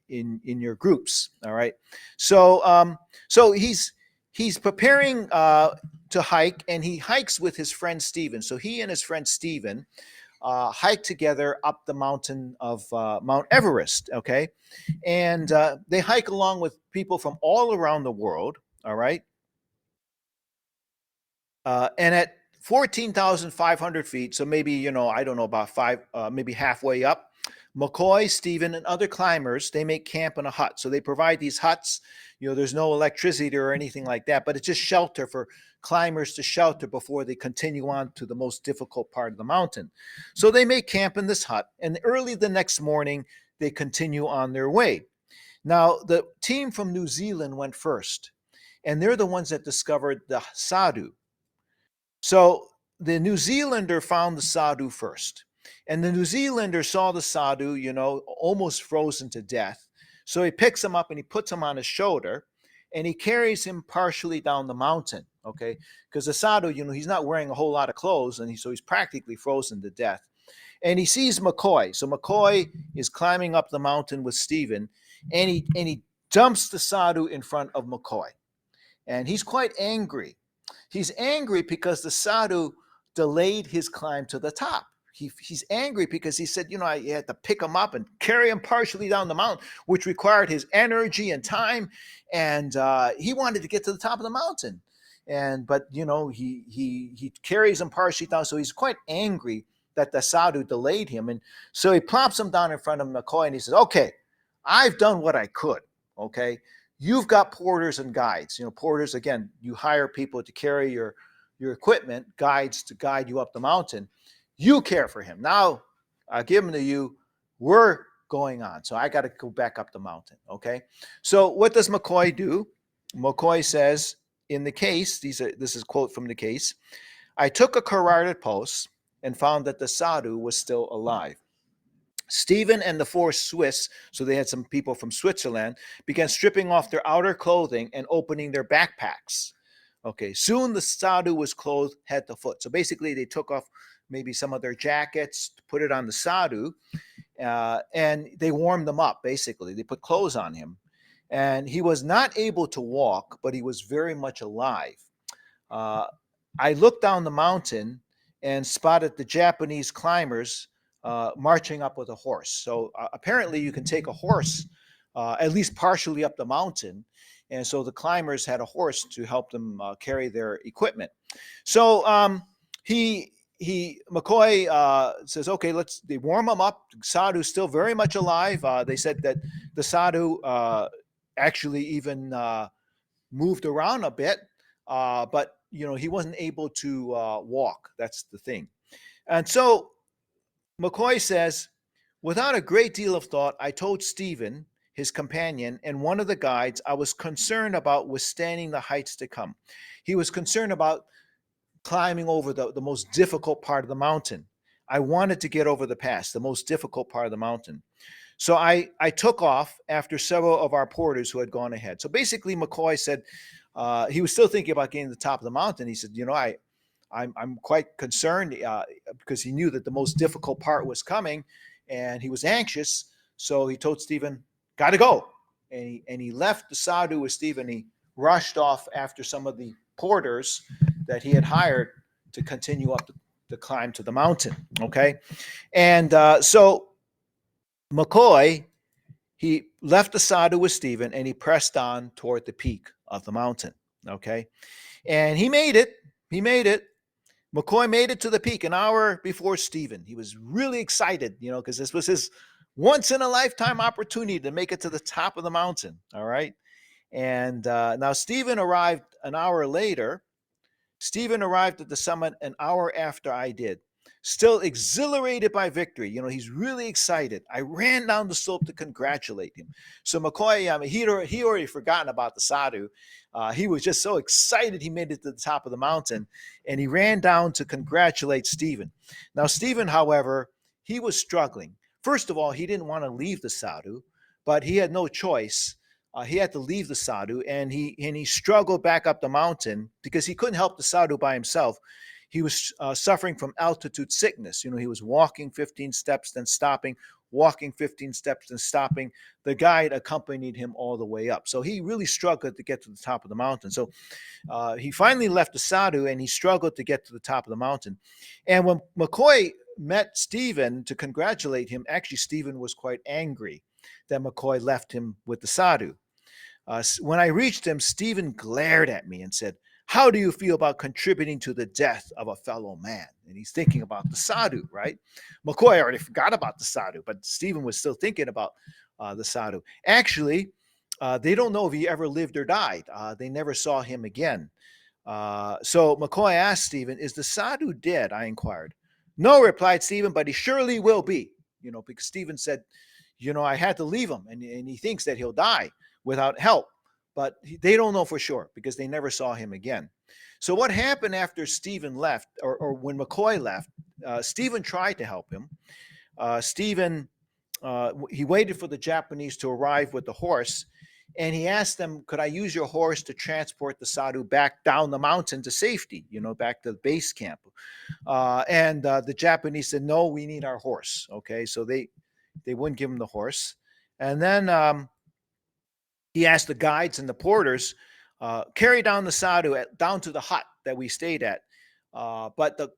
A: in your groups. All right. So so he's preparing to hike, and he hikes with his friend Stephen. So he and his friend Stephen hike together up the mountain of Mount Everest. Okay, and they hike along with people from all around the world. All right, and at 14,500 feet, so maybe I don't know, about maybe halfway up, McCoy, Stephen, and other climbers, they make camp in a hut. So they provide these huts. There's no electricity or anything like that, but it's just shelter for climbers to shelter before they continue on to the most difficult part of the mountain. So they make camp in this hut, and early the next morning, they continue on their way. Now, the team from New Zealand went first, and they're the ones that discovered the Sadhu. So the New Zealander found the Sadhu first. And the New Zealander saw the Sadhu, almost frozen to death. So he picks him up and he puts him on his shoulder, and he carries him partially down the mountain. Okay, because the Sadhu, he's not wearing a whole lot of clothes, and so he's practically frozen to death. And he sees McCoy. So McCoy is climbing up the mountain with Stephen, and he dumps the Sadhu in front of McCoy, and he's quite angry. He's angry because the Sadhu delayed his climb to the top. He's angry because he said, I had to pick him up and carry him partially down the mountain, which required his energy and time. And he wanted to get to the top of the mountain. But he carries him partially down. So he's quite angry that the Sadhu delayed him. And so he plops him down in front of McCoy, and he says, okay, I've done what I could. Okay. You've got porters and guides. Porters, again, you hire people to carry your equipment, guides to guide you up the mountain. You care for him. Now, I'll give him to you. We're going on. So I got to go back up the mountain. Okay. So what does McCoy do? McCoy says, in the case, this is a quote from the case, I took a carotid pulse and found that the Sadhu was still alive. Stephen and the four Swiss, so they had some people from Switzerland, began stripping off their outer clothing and opening their backpacks. Okay, soon the Sadhu was clothed head to foot. So basically they took off maybe some of their jackets, put it on the Sadhu, and they warmed them up, basically. They put clothes on him. And he was not able to walk, but he was very much alive. I looked down the mountain and spotted the Japanese climbers marching up with a horse. So apparently you can take a horse at least partially up the mountain. And so the climbers had a horse to help them carry their equipment. So McCoy says, okay, they warm him up. Sadhu's still very much alive. They said that the Sadhu actually even moved around a bit, but he wasn't able to walk. That's the thing. And so McCoy says, without a great deal of thought, I told Stephen, his companion, and one of the guides, I was concerned about withstanding the heights to come. He was concerned about climbing over the most difficult part of the mountain. I wanted to get over the pass, the most difficult part of the mountain. So I took off after several of our porters who had gone ahead. So basically, McCoy said he was still thinking about getting to the top of the mountain. He said, I'm quite concerned because he knew that the most difficult part was coming, and he was anxious. So he told Stephen, "Got to go," and he left the Sadhu with Stephen. He rushed off after some of the porters that he had hired to continue up the climb to the mountain. Okay, and so McCoy, he left the Sadhu with Stephen, and he pressed on toward the peak of the mountain. Okay, and he made it. He made it. McCoy made it to the peak an hour before Stephen. He was really excited, because this was his once in a lifetime opportunity to make it to the top of the mountain. All right. And now Stephen arrived an hour later. Stephen arrived at the summit an hour after I did, still exhilarated by victory. He's really excited. I ran down the slope to congratulate him. So McCoy, he already forgotten about the Sadhu. He was just so excited he made it to the top of the mountain, and he ran down to congratulate Stephen. Now, Stephen, however, he was struggling. First of all, he didn't want to leave the Sadhu, but he had no choice. He had to leave the Sadhu, and he struggled back up the mountain because he couldn't help the Sadhu by himself. He was suffering from altitude sickness. He was walking 15 steps, then stopping, walking 15 steps, then stopping. The guide accompanied him all the way up. So he really struggled to get to the top of the mountain. So he finally left the Sadhu, and he struggled to get to the top of the mountain. And when McCoy met Stephen to congratulate him, actually Stephen was quite angry that McCoy left him with the Sadhu. When I reached him, Stephen glared at me and said, "How do you feel about contributing to the death of a fellow man?" And he's thinking about the Sadhu, right? McCoy already forgot about the Sadhu, but Stephen was still thinking about the Sadhu. Actually, they don't know if he ever lived or died. They never saw him again. So McCoy asked Stephen, "Is the Sadhu dead?" I inquired. "No," replied Stephen, "but he surely will be." Because Stephen said, I had to leave him, and he thinks that he'll die without help. But they don't know for sure because they never saw him again. So what happened after Stephen left, or when McCoy left, Stephen tried to help him. Stephen, he waited for the Japanese to arrive with the horse, and he asked them, "Could I use your horse to transport the Sadhu back down the mountain to safety, back to the base camp?" And the Japanese said, "No, we need our horse." Okay, so they wouldn't give him the horse. And then he asked the guides and the porters, carry down the Sadhu down to the hut that we stayed at. But the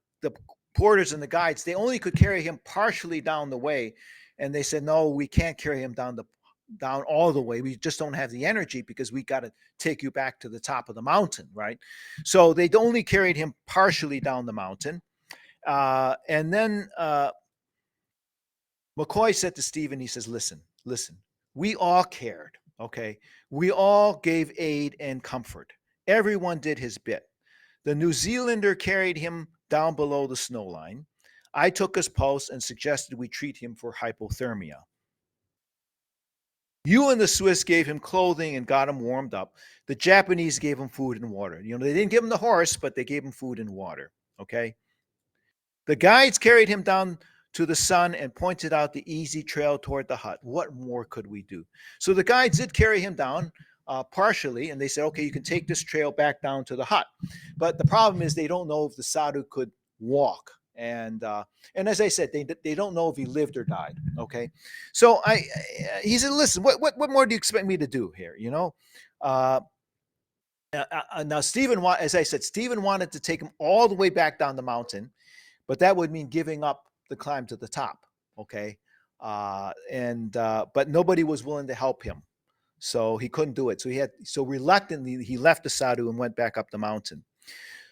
A: porters and the guides, they only could carry him partially down the way. And they said, "No, we can't carry him down all the way. We just don't have the energy because we got to take you back to the top of the mountain," right? So they only carried him partially down the mountain. And then McCoy said to Stephen, he says, listen, we all cared, okay? We all gave aid and comfort. Everyone did his bit. The New Zealander carried him down below the snow line. I took his pulse and suggested we treat him for hypothermia. You and the Swiss gave him clothing and got him warmed up. The Japanese gave him food and water. They didn't give him the horse, but they gave him food and water, okay? The guides carried him down to the sun and pointed out the easy trail toward the hut. What more could we do? So the guides did carry him down partially, and they said, "Okay, you can take this trail back down to the hut." But the problem is they don't know if the Sadhu could walk. And as I said, they don't know if he lived or died. Okay, so he said, "Listen, what more do you expect me to do here?" Now Stephen, as I said, Stephen wanted to take him all the way back down the mountain, but that would mean giving up the climb to the top. Okay, but nobody was willing to help him, so he couldn't do it. So reluctantly he left the Sadhu and went back up the mountain.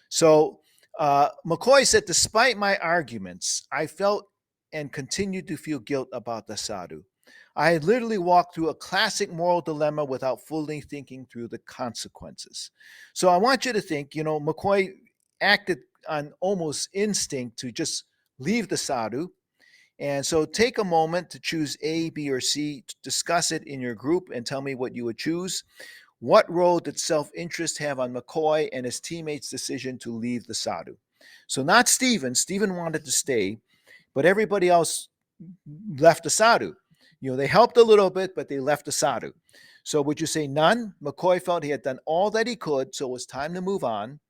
A: So McCoy said, "Despite my arguments, I felt and continued to feel guilt about the Sadhu. I had literally walked through a classic moral dilemma without fully thinking through the consequences." So I want you to think, McCoy acted on almost instinct to just leave the Sadhu. And so take a moment to choose A, B, or C, discuss it in your group and tell me what you would choose. What role did self-interest have on McCoy and his teammates' decision to leave the Sadhu? So not Stephen. Stephen wanted to stay, but everybody else left the Sadhu. They helped a little bit, but they left the Sadhu. So would you say none? McCoy felt he had done all that he could, so it was time to move on.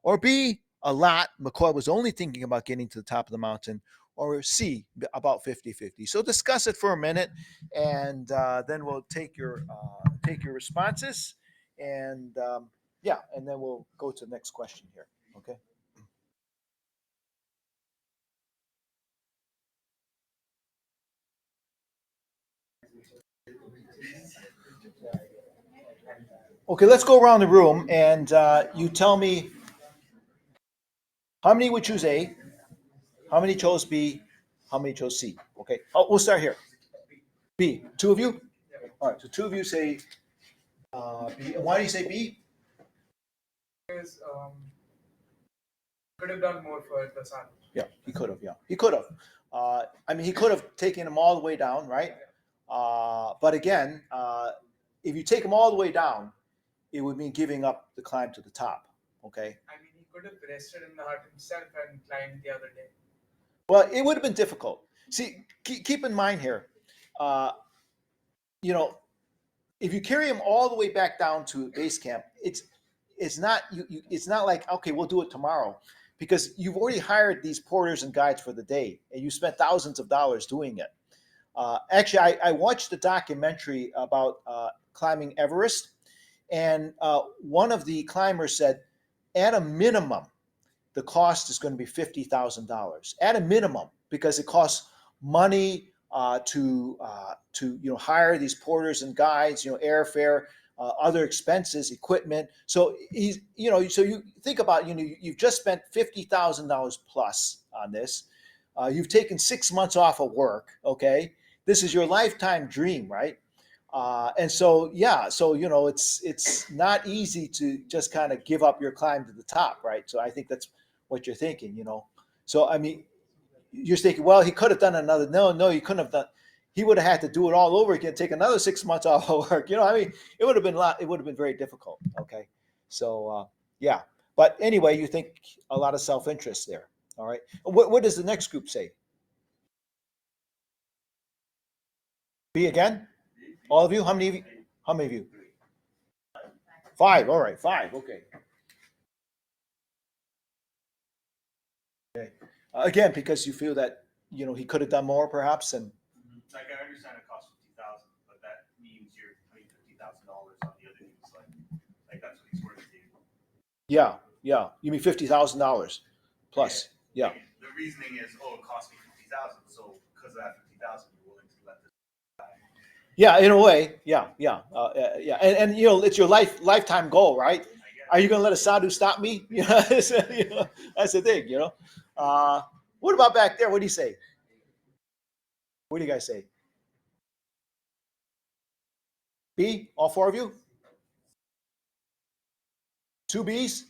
A: Or B, a lot. McCoy was only thinking about getting to the top of the mountain. Or C, about 50-50. So discuss it for a minute, and then we'll take your responses, and yeah, and then we'll go to the next question here. Okay. Okay, let's go around the room, and you tell me how many would choose A, how many chose B, how many chose C. Okay. Oh, we'll start here. B. Two of you. All right. So two of you say B. And why do you say B?
B: Is could have done more for the son.
A: Yeah, he could have. Yeah, he could have. I mean, he could have taken him all the way down, right? But again, if you take him all the way down, it would mean giving up the climb to the top. Okay.
B: I mean, he could have rested in the hut himself and climbed the other day.
A: Well, it would have been difficult. See, keep in mind here, uh, you know, if you carry him all the way back down to base camp, it's not it's not like, okay, we'll do it tomorrow, because you've already hired these porters and guides for the day, and you spent thousands of dollars doing it. Actually, I watched a documentary about climbing Everest, and one of the climbers said, at a minimum, the cost is going to be $50,000 at a minimum, because it costs money to hire these porters and guides, airfare, other expenses, equipment. So so you think about, you've just spent $50,000 plus on this. You've taken 6 months off of work. Okay, this is your lifetime dream, right? And so, yeah, so it's not easy to just kind of give up your climb to the top, right? So I think that's what you're thinking. So I mean, you're thinking, well, he could have done another. No, he couldn't have done. He would have had to do it all over again, take another 6 months off of work. I mean, it would have been a lot. It would have been very difficult. Okay, so yeah, but anyway, you think a lot of self-interest there. All right, what does the next group say? B again? All of you? How many of you? How many of you? Five. All right, five. Okay. Okay. Again, because you feel that he could have done more, perhaps, and
C: Like I understand it costs 50,000, but that means you're putting $50,000 on the other dude's like that's what he's worth to you.
A: yeah. You mean $50,000 plus? Yeah.
C: Like, the reasoning is, it cost me 50,000, so because of that 50,000, you're willing to let this die.
A: Yeah, in a way, yeah. And it's your lifetime goal, right? Are you going to let a sadhu stop me? That's the thing. What about back there? What do you say? What do you guys say? B, all four of you? Two B's?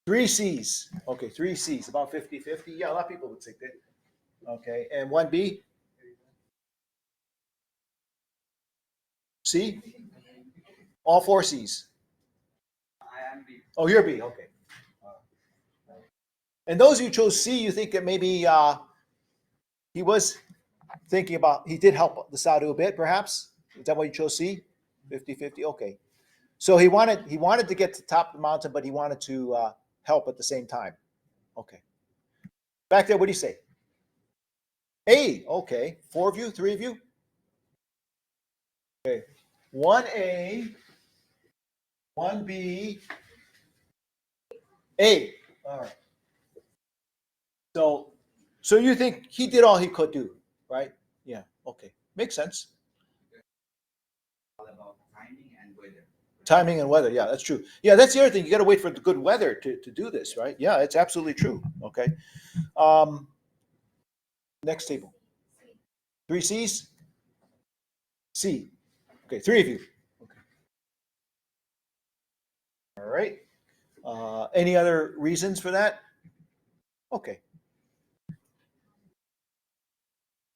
A: Three C's. Okay, three C's, about 50-50. Yeah, a lot of people would say that. Okay, and one B? C? All four C's.
C: I am B.
A: Oh, you're B. Okay. And those of you who chose C, you think that maybe he was thinking about, he did help the Sadhu a bit, perhaps? Is that why you chose C? 50-50? Okay. So he wanted to get to the top of the mountain, but he wanted to help at the same time. Okay. Back there, what do you say? A. Okay. Four of you? Three of you? Okay. One A, one B, A. All right. So you think he did all he could do, right? Yeah. Okay. Makes sense.
C: All about timing and weather.
A: Timing and weather. Yeah, that's true. Yeah, that's the other thing. You got to wait for the good weather to do this, right? Yeah, it's absolutely true. Okay. Next table. Three C's? C. Okay, three of you. Okay. All right. Any other reasons for that? Okay.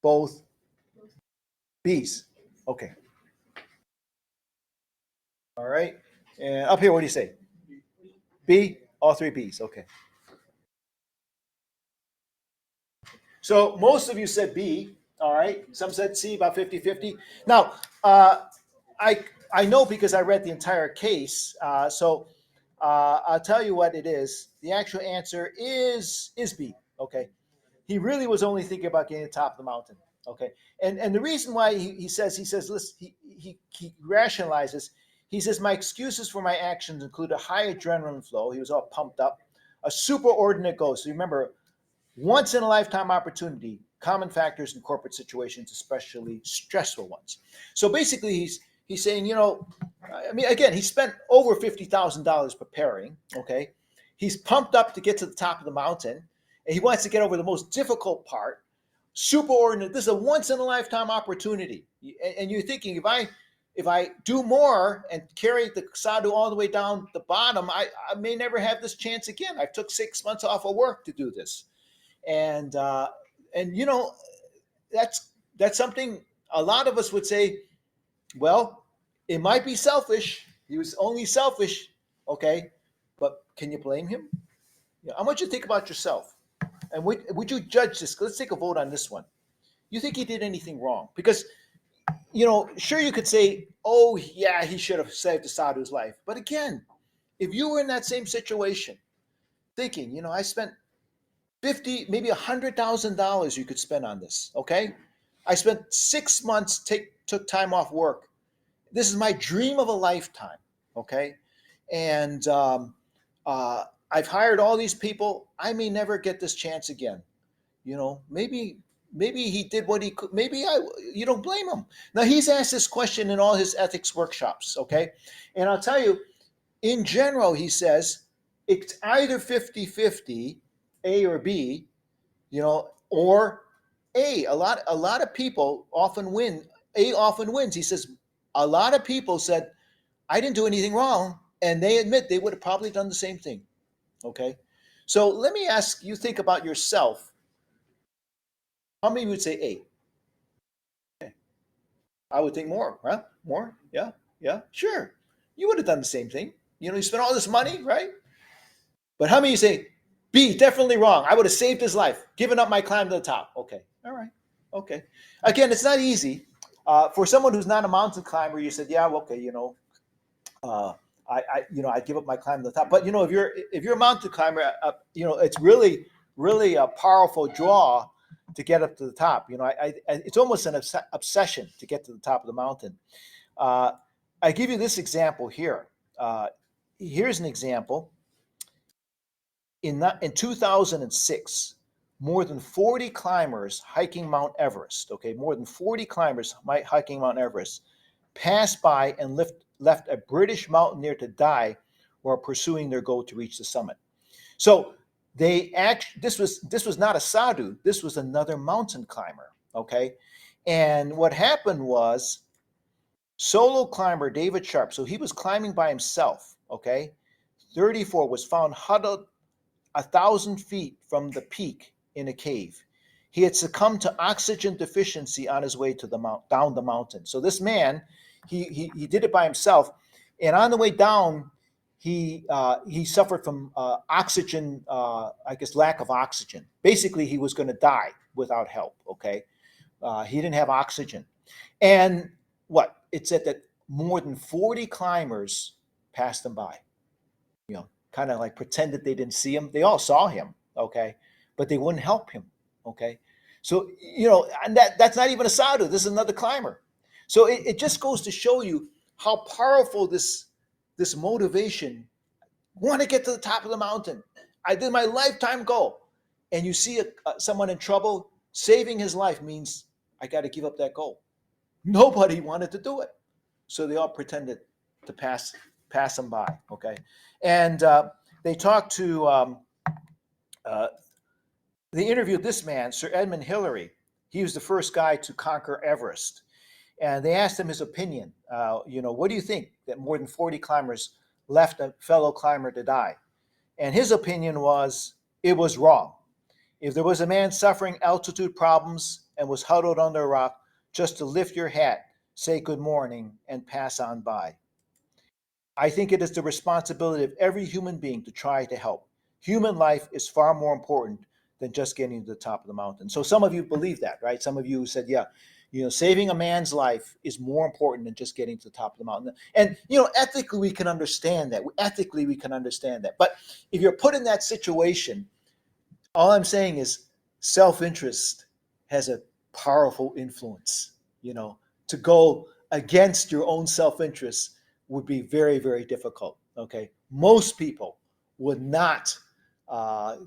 A: Both B's. Okay. All right. And up here, what do you say? B? All three B's. Okay. So most of you said B. All right. Some said C, about 50-50. Now, I I know because I read the entire case. I'll tell you what it is. The actual answer is B. Okay. He really was only thinking about getting to the top of the mountain. Okay. And the reason why he says, listen, he rationalizes. He says, my excuses for my actions include a high adrenaline flow. He was all pumped up. A superordinate goal. So remember, once in a lifetime opportunity, common factors in corporate situations, especially stressful ones. So basically, he's saying, I mean, again, he spent over $50,000 preparing. Okay, he's pumped up to get to the top of the mountain, and he wants to get over the most difficult part. Superordinate. This is a once in a lifetime opportunity, and you're thinking, if I do more and carry the Sadhu all the way down the bottom, I may never have this chance again. I took 6 months off of work to do this. And that's something a lot of us would say, well, it might be selfish. He was only selfish. Okay. But can you blame him? I want you to think about yourself. And would you judge this? Let's take a vote on this one. You think he did anything wrong? Because, sure, you could say, oh, yeah, he should have saved the Sadhu's life. But again, if you were in that same situation, thinking, I spent $50, maybe $100,000 you could spend on this. Okay. I spent 6 months, took time off work. This is my dream of a lifetime. Okay. And I've hired all these people. I may never get this chance again. Maybe he did what he could. You don't blame him. Now, he's asked this question in all his ethics workshops. Okay. And I'll tell you, in general, he says it's either 50-50, A or B, or A. A lot of people often win. A often wins. He says a lot of people said, I didn't do anything wrong, and they admit they would have probably done the same thing. Okay. So let me ask you, think about yourself. How many would say A? Okay. I would think more, huh? More? Yeah. Sure. You would have done the same thing. You spent all this money, right? But how many say B, definitely wrong? I would have saved his life, given up my climb to the top. Okay. All right. Okay. Again, it's not easy. For someone who's not a mountain climber, you said, yeah, okay, I give up my climb to the top. But if you're a mountain climber, it's really a powerful draw to get up to the top. It's almost an obsession to get to the top of the mountain. I give you this example here. Here's an example. In 2006, more than 40 climbers hiking Mount Everest, okay, more than 40 climbers hiking Mount Everest passed by and left a British mountaineer to die while pursuing their goal to reach the summit. So this was not a sadhu, this was another mountain climber, okay? And what happened was solo climber David Sharp, so he was climbing by himself, okay? 34 was found huddled 1,000 feet from the peak in a cave. He had succumbed to oxygen deficiency on his way to down the mountain. So this man, he did it by himself, and on the way down, he suffered from oxygen, lack of oxygen. Basically, he was going to die without help. Okay, he didn't have oxygen, and it said that more than 40 climbers passed him by. Kind of like pretended they didn't see him. They all saw him, okay, but they wouldn't help him, okay. So and that's not even a sadhu. This is another climber. So it just goes to show you how powerful this motivation. Want to get to the top of the mountain. I did my lifetime goal, and you see someone in trouble. Saving his life means I got to give up that goal. Nobody wanted to do it, so they all pretended to pass him by. Okay. And they talked to, they interviewed this man, Sir Edmund Hillary. He was the first guy to conquer Everest. And they asked him his opinion. What do you think that more than 40 climbers left a fellow climber to die? And his opinion was, it was wrong. If there was a man suffering altitude problems and was huddled under a rock, just to lift your hat, say good morning, and pass on by. I think it is the responsibility of every human being to try to help. Human life is far more important than just getting to the top of the mountain. So some of you believe that, right? Some of you said, yeah, saving a man's life is more important than just getting to the top of the mountain. And, ethically, we can understand that. Ethically, we can understand that. But if you're put in that situation, all I'm saying is self-interest has a powerful influence. To go against your own self-interest would be very, very difficult. Okay. Most people would not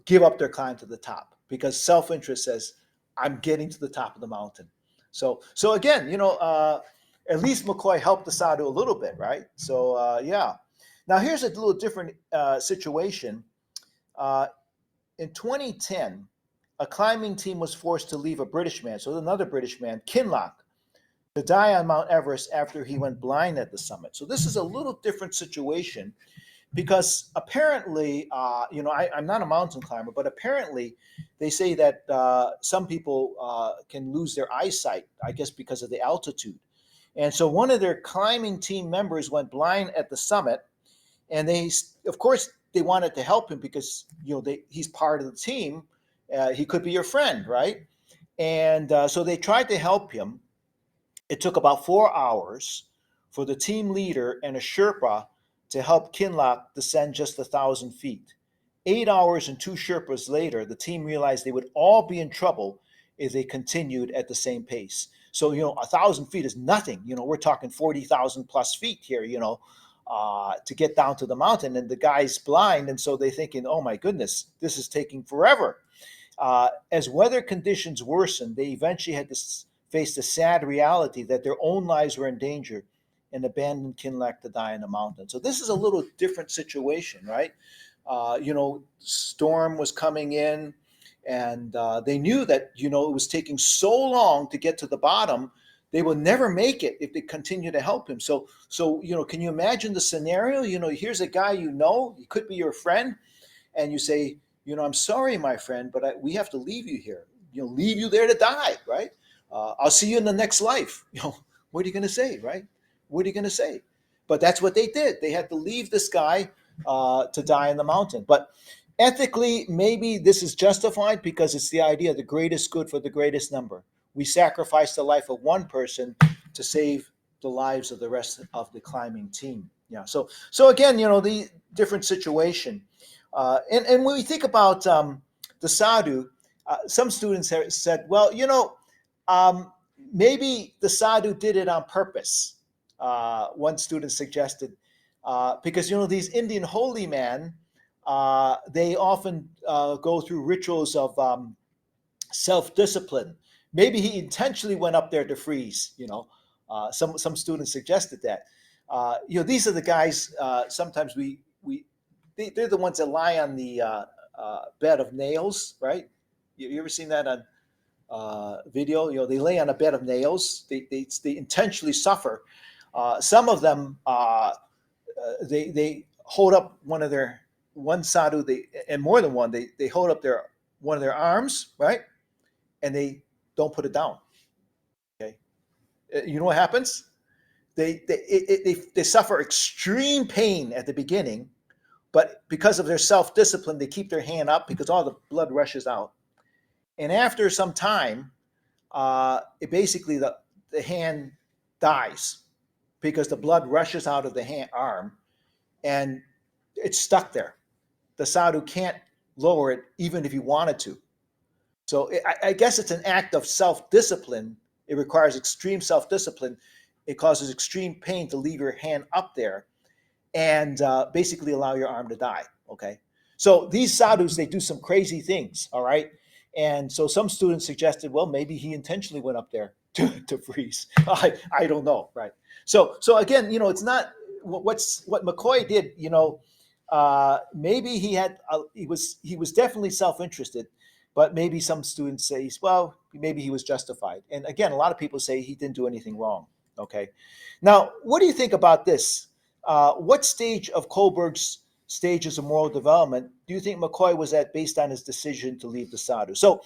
A: give up their climb to the top because self-interest says, I'm getting to the top of the mountain. So again, at least McCoy helped the Sadhu a little bit, right? So yeah. Now here's a little different situation. In 2010, a climbing team was forced to leave a British man, so another British man, Kinloch, to die on Mount Everest after he went blind at the summit. So this is a little different situation because apparently, I'm not a mountain climber, but apparently they say that some people can lose their eyesight, I guess because of the altitude. And so one of their climbing team members went blind at the summit, and of course, they wanted to help him because he's part of the team. He could be your friend, right? And so they tried to help him. It took about 4 hours for the team leader and a Sherpa to help Kinloch descend just 1,000 feet. 8 hours and 2 Sherpas later, the team realized they would all be in trouble if they continued at the same pace. So 1,000 feet is nothing. We're talking 40,000 plus feet here. To get down to the mountain, and the guy's blind, and so they're thinking, oh my goodness, this is taking forever. As weather conditions worsened, they eventually had to face the sad reality that their own lives were in danger and abandoned Kinloch to die in the mountain. So this is a little different situation, right? Storm was coming in, and they knew that it was taking so long to get to the bottom. They will never make it if they continue to help him. So can you imagine the scenario? Here's a guy he could be your friend, and you say, I'm sorry, my friend, but we have to leave you here. Leave you there to die, right? I'll see you in the next life. What are you going to say, right? What are you going to say? But that's what they did. They had to leave this guy to die in the mountain. But ethically, maybe this is justified because it's the idea of the greatest good for the greatest number. We sacrifice the life of one person to save the lives of the rest of the climbing team. Yeah. So again, the different situation. And when we think about the Sadhu, some students have said, well, maybe the Sadhu did it on purpose. One student suggested, because, these Indian holy men, they often go through rituals of self-discipline. Maybe he intentionally went up there to freeze. Some students suggested that. These are the guys. Sometimes they're the ones that lie on the bed of nails, right? You ever seen that on video? They lay on a bed of nails. They intentionally suffer. Some of them they hold up one sadhu. And more than one. They hold up one of their arms, right? And they don't put it down. Okay, you know what happens? They suffer extreme pain at the beginning, but because of their self-discipline, they keep their hand up because all the blood rushes out. And after some time, it basically the hand dies because the blood rushes out of the arm, and it's stuck there. The sadhu can't lower it even if he wanted to. So I guess it's an act of self-discipline. It requires extreme self-discipline. It causes extreme pain to leave your hand up there and basically allow your arm to die, okay? So these sadhus, they do some crazy things, all right? And so some students suggested, well, maybe he intentionally went up there to freeze. I don't know, right? So again, it's not what McCoy did. Maybe he was definitely self-interested, but maybe some students say, well, maybe he was justified. And again, a lot of people say he didn't do anything wrong. Okay. Now, what do you think about this? What stage of Kohlberg's stages of moral development do you think McCoy was at based on his decision to leave the Sadhu? So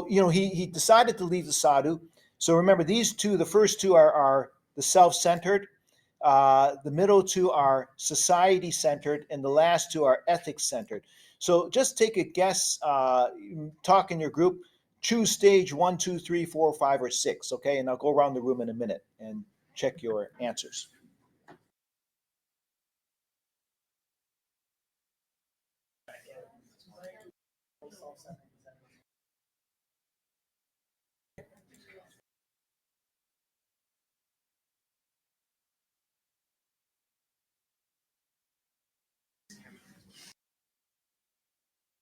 A: he decided to leave the Sadhu. So remember, these two, the first two are the self-centered, the middle two are society-centered, and the last two are ethics-centered. So just take a guess, talk in your group, choose stage 1, 2, 3, 4, 5, or 6, okay? And I'll go around the room in a minute and check your answers.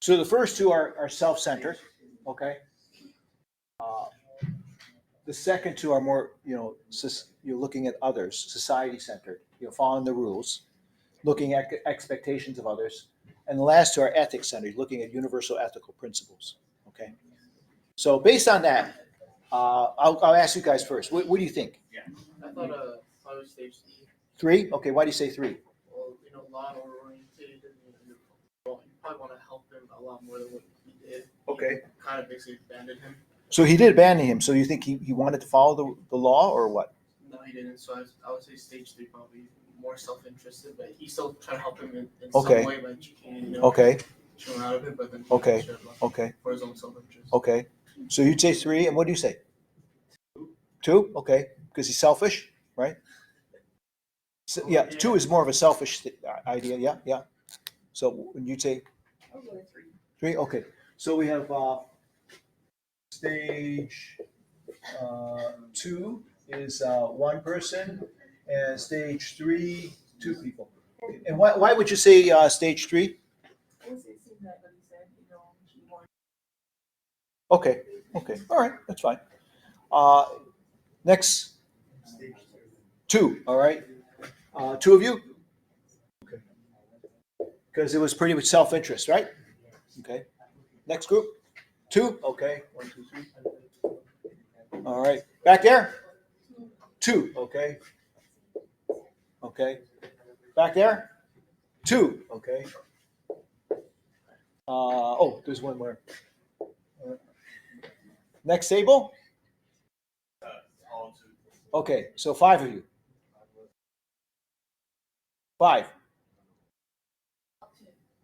A: So the first two are self-centered, okay? The second two are more, you're looking at others, society-centered, following the rules, looking at expectations of others. And the last two are ethics-centered, looking at universal ethical principles, okay? So based on that, I'll ask you guys first. What do you think?
B: I thought I was stage
A: 3? Okay, why do you say 3?
B: Well, lot oriented, and you probably want to help him a lot more than what he did.
A: Okay.
B: You kind of basically abandoned him.
A: So he did abandon him. So you think he wanted to follow the law or what?
B: No, he didn't. So I would say stage 3 probably more self-interested, but he still tried to help him in
A: Okay.
B: some way by checking,
A: Okay,
B: chew him out of it, but then
A: Okay.
B: shared love
A: okay,
B: for his own self-interest.
A: okay. So you'd say 3, and what do you say? 2? Okay, because he's selfish, right? So, yeah, 2 is more of a selfish idea. Yeah, yeah. So you'd say
B: I would go 3.
A: 3? Okay. So we have stage 2 is 1 person, and stage 3, 2 people. And why would you say stage 3? Okay, okay, all right, that's fine. Next, 2, all right. 2 of you? Okay. Because it was pretty much self-interest, right? Okay. Next group? 2, okay. 1, 2, 3. All right. Back there? 2, okay. Okay. Back there? 2, okay. There's one more. Next table?
C: All two.
A: Okay, so 5 of you. 5.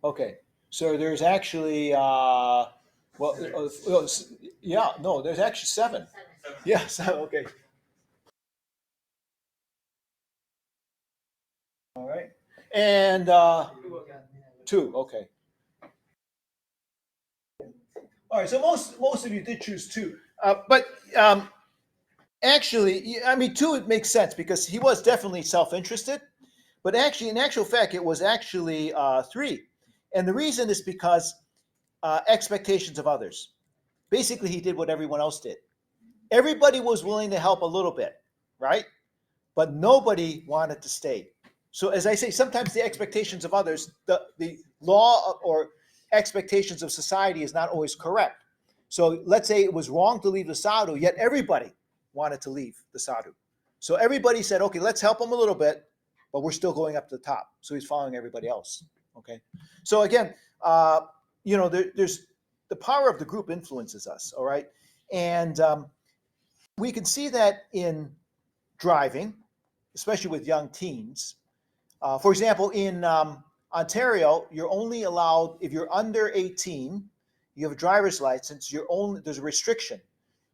A: Okay, so there's actually, yeah, no, there's actually 7. Yeah, so, okay. All right, and 2, okay. All right, so most of you did choose 2, but actually, I mean, 2 it makes sense because he was definitely self-interested, but actually, in actual fact, it was actually 3, and the reason is because expectations of others. Basically, he did what everyone else did. Everybody was willing to help a little bit, right? But nobody wanted to stay. So, as I say, sometimes the expectations of others, the law or expectations of society is not always correct. So, let's say it was wrong to leave the Sadhu, yet everybody wanted to leave the Sadhu. So, everybody said, okay, let's help him a little bit, but we're still going up to the top. So, he's following everybody else. Okay. So, again, there's the power of the group influences us. All right. And we can see that in driving, especially with young teens. For example, in Ontario, you're only allowed, if you're under 18, you have a driver's license, there's a restriction.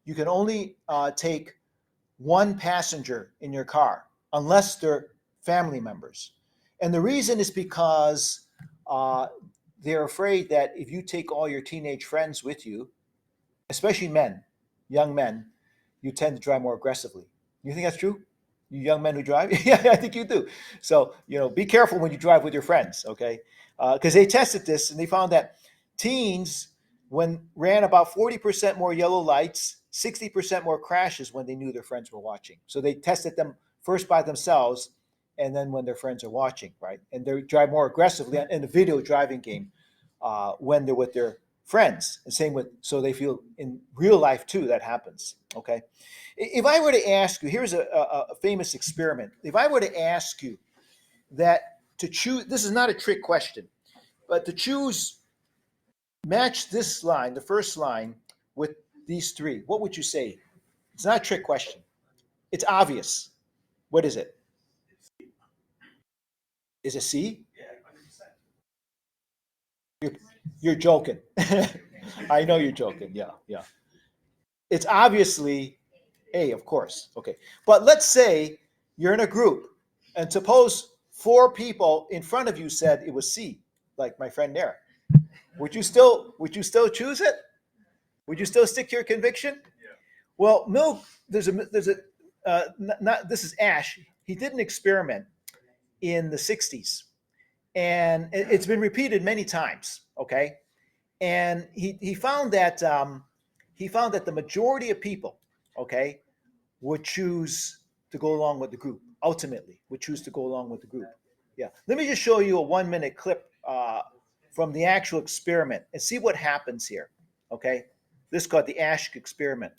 A: You can only take 1 passenger in your car, unless they're family members. And the reason is because they're afraid that if you take all your teenage friends with you, especially men, young men, you tend to drive more aggressively. You think that's true? You young men who drive? Yeah, I think you do. So, be careful when you drive with your friends, okay? Because they tested this and they found that teens ran about 40% more yellow lights, 60% more crashes when they knew their friends were watching. So they tested them first by themselves and then when their friends are watching, right? And they drive more aggressively in the video driving game when they're with their friends. And same with, so they feel in real life too, that happens, okay? If I were to ask you, here's a famous experiment. If I were to ask you that to choose, this is not a trick question, but to choose, match this line, the first line, with these 3, what would you say? It's not a trick question. It's obvious. What is it? Is it C?
C: Yeah, 100%.
A: You're joking. I know you're joking. Yeah, yeah. It's obviously A, of course. Okay. But let's say you're in a group and suppose four people in front of you said it was C, like my friend there. Would you still choose it? Would you still stick to your conviction?
C: Yeah.
A: Well, Milk, there's a not this is Ash. He did an experiment in the 60s and it's been repeated many times, okay? And he found that the majority of people, okay, would choose to go along with the group. Ultimately, would choose to go along with the group. Yeah. Let me just show you a 1 minute clip from the actual experiment and see what happens here. Okay. This is called the Ash experiment.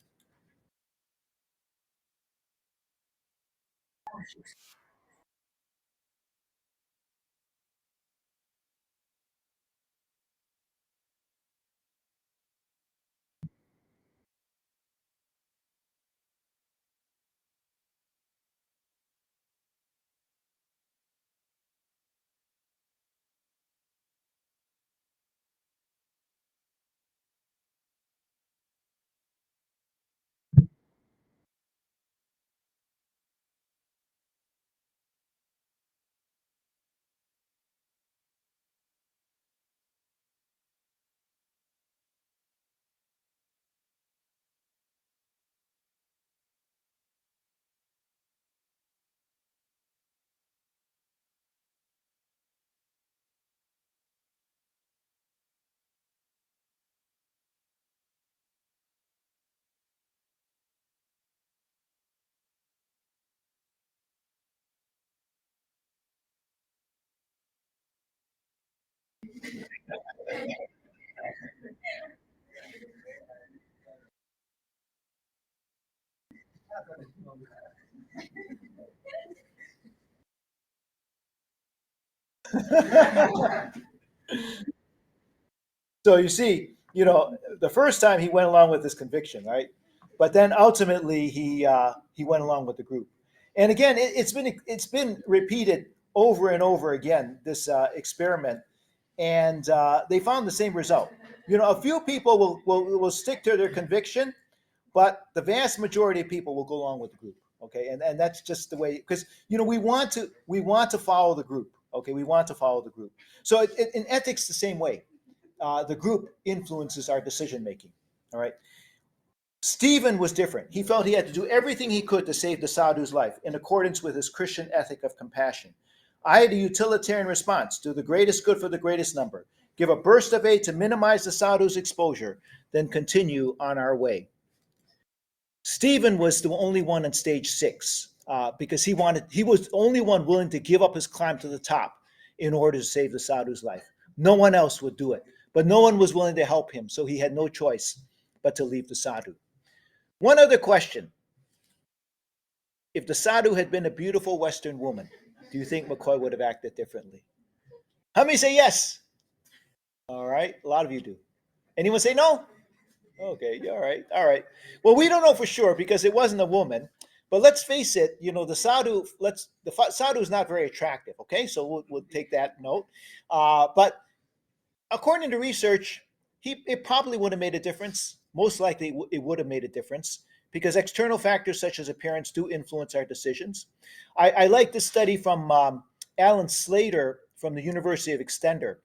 A: So you see, the first time he went along with his conviction, right? But then ultimately he went along with the group. And again, it's been repeated over and over again, this experiment, and they found the same result. A few people will stick to their conviction, but the vast majority of people will go along with the group. Okay, and that's just the way, because we want to follow the group. Okay, we want to follow the group. So in ethics, the same way, the group influences our decision making. All right. Stephen was different. He felt he had to do everything he could to save the sadhu's life in accordance with his Christian ethic of compassion. I had a utilitarian response: do the greatest good for the greatest number, give a burst of aid to minimize the sadhu's exposure, then continue on our way. Stephen was the only one on stage 6 because he was the only one willing to give up his climb to the top in order to save the sadhu's life. No one else would do it, but no one was willing to help him, so he had no choice but to leave the sadhu. One other question: if the sadhu had been a beautiful Western woman, do you think McCoy would have acted differently? How many say yes? All right, a lot of you do. Anyone say no? Okay, all right, all right. Well, we don't know for sure because it wasn't a woman. But let's face it, the sadhu. Sadhu is not very attractive. Okay, so we'll take that note. But according to research, it probably would have made a difference. Most likely, it would have made a difference because external factors such as appearance do influence our decisions. I like this study from Alan Slater from the University of Exeter,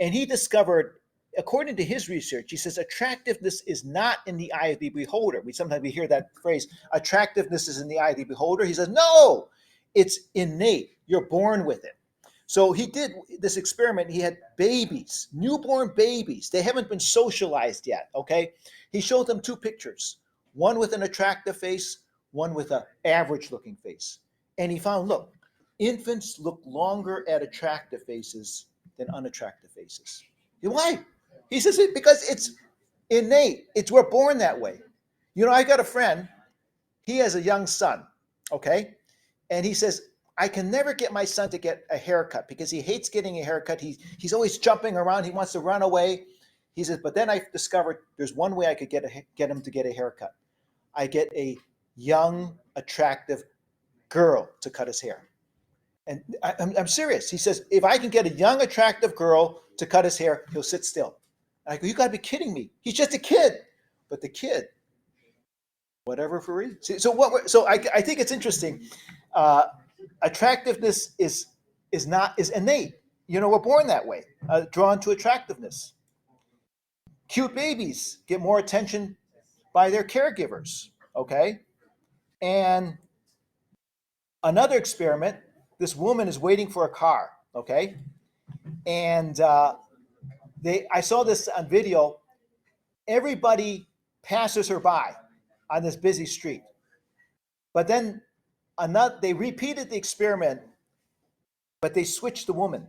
A: and he discovered, according to his research, he says attractiveness is not in the eye of the beholder. We hear that phrase, attractiveness is in the eye of the beholder. He says, no, it's innate. You're born with it. So he did this experiment. He had babies, newborn babies. They haven't been socialized yet, okay? He showed them two pictures, one with an attractive face, one with an average looking face. And he found, look, infants look longer at attractive faces than unattractive faces. Why? He says it because it's innate. We're born that way. I got a friend, he has a young son, okay? And he says, I can never get my son to get a haircut because he hates getting a haircut. He's always jumping around. He wants to run away. He says, but then I discovered there's one way I could get him to get a haircut. I get a young, attractive girl to cut his hair. And I'm serious. He says, if I can get a young, attractive girl to cut his hair, he'll sit still. I go, you got to be kidding me. He's just a kid. But the kid, whatever for reason. So I think it's interesting. Attractiveness is innate. We're born that way, drawn to attractiveness. Cute babies get more attention by their caregivers. Okay, and another experiment. This woman is waiting for a car. Okay, and I saw this on video. Everybody passes her by on this busy street, but then they repeated the experiment, but they switched the woman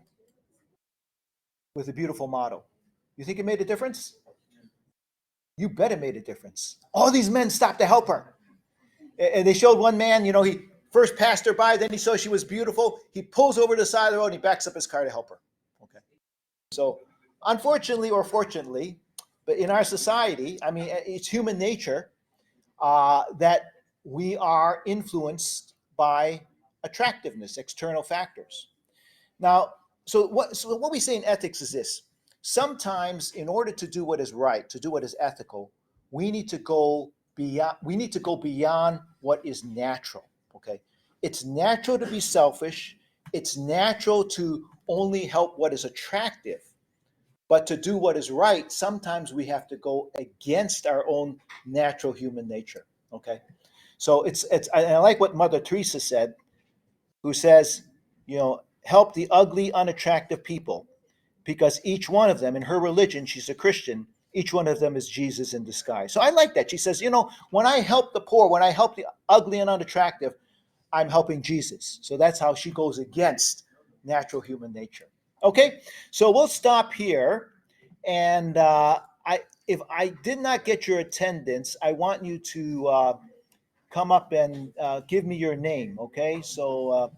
A: with a beautiful model. You think it made a difference? You bet it made a difference. All these men stopped to help her. And they showed one man, he first passed her by, then he saw she was beautiful. He pulls over to the side of the road and he backs up his car to help her. Okay. So unfortunately or fortunately, but in our society, I mean, it's human nature that we are influenced by attractiveness, external factors. Now, so what we say in ethics is this. Sometimes in order to do what is right, to do what is ethical, we need to go beyond what is natural. Okay? It's natural to be selfish. It's natural to only help what is attractive. But to do what is right, sometimes we have to go against our own natural human nature. Okay? So I like what Mother Teresa said, who says, help the ugly, unattractive people, because each one of them, in her religion, she's a Christian, each one of them is Jesus in disguise. So I like that. She says, when I help the poor, when I help the ugly and unattractive, I'm helping Jesus. So that's how she goes against natural human nature. Okay, so we'll stop here. And if I did not get your attendance, I want you to come up and give me your name. Okay, so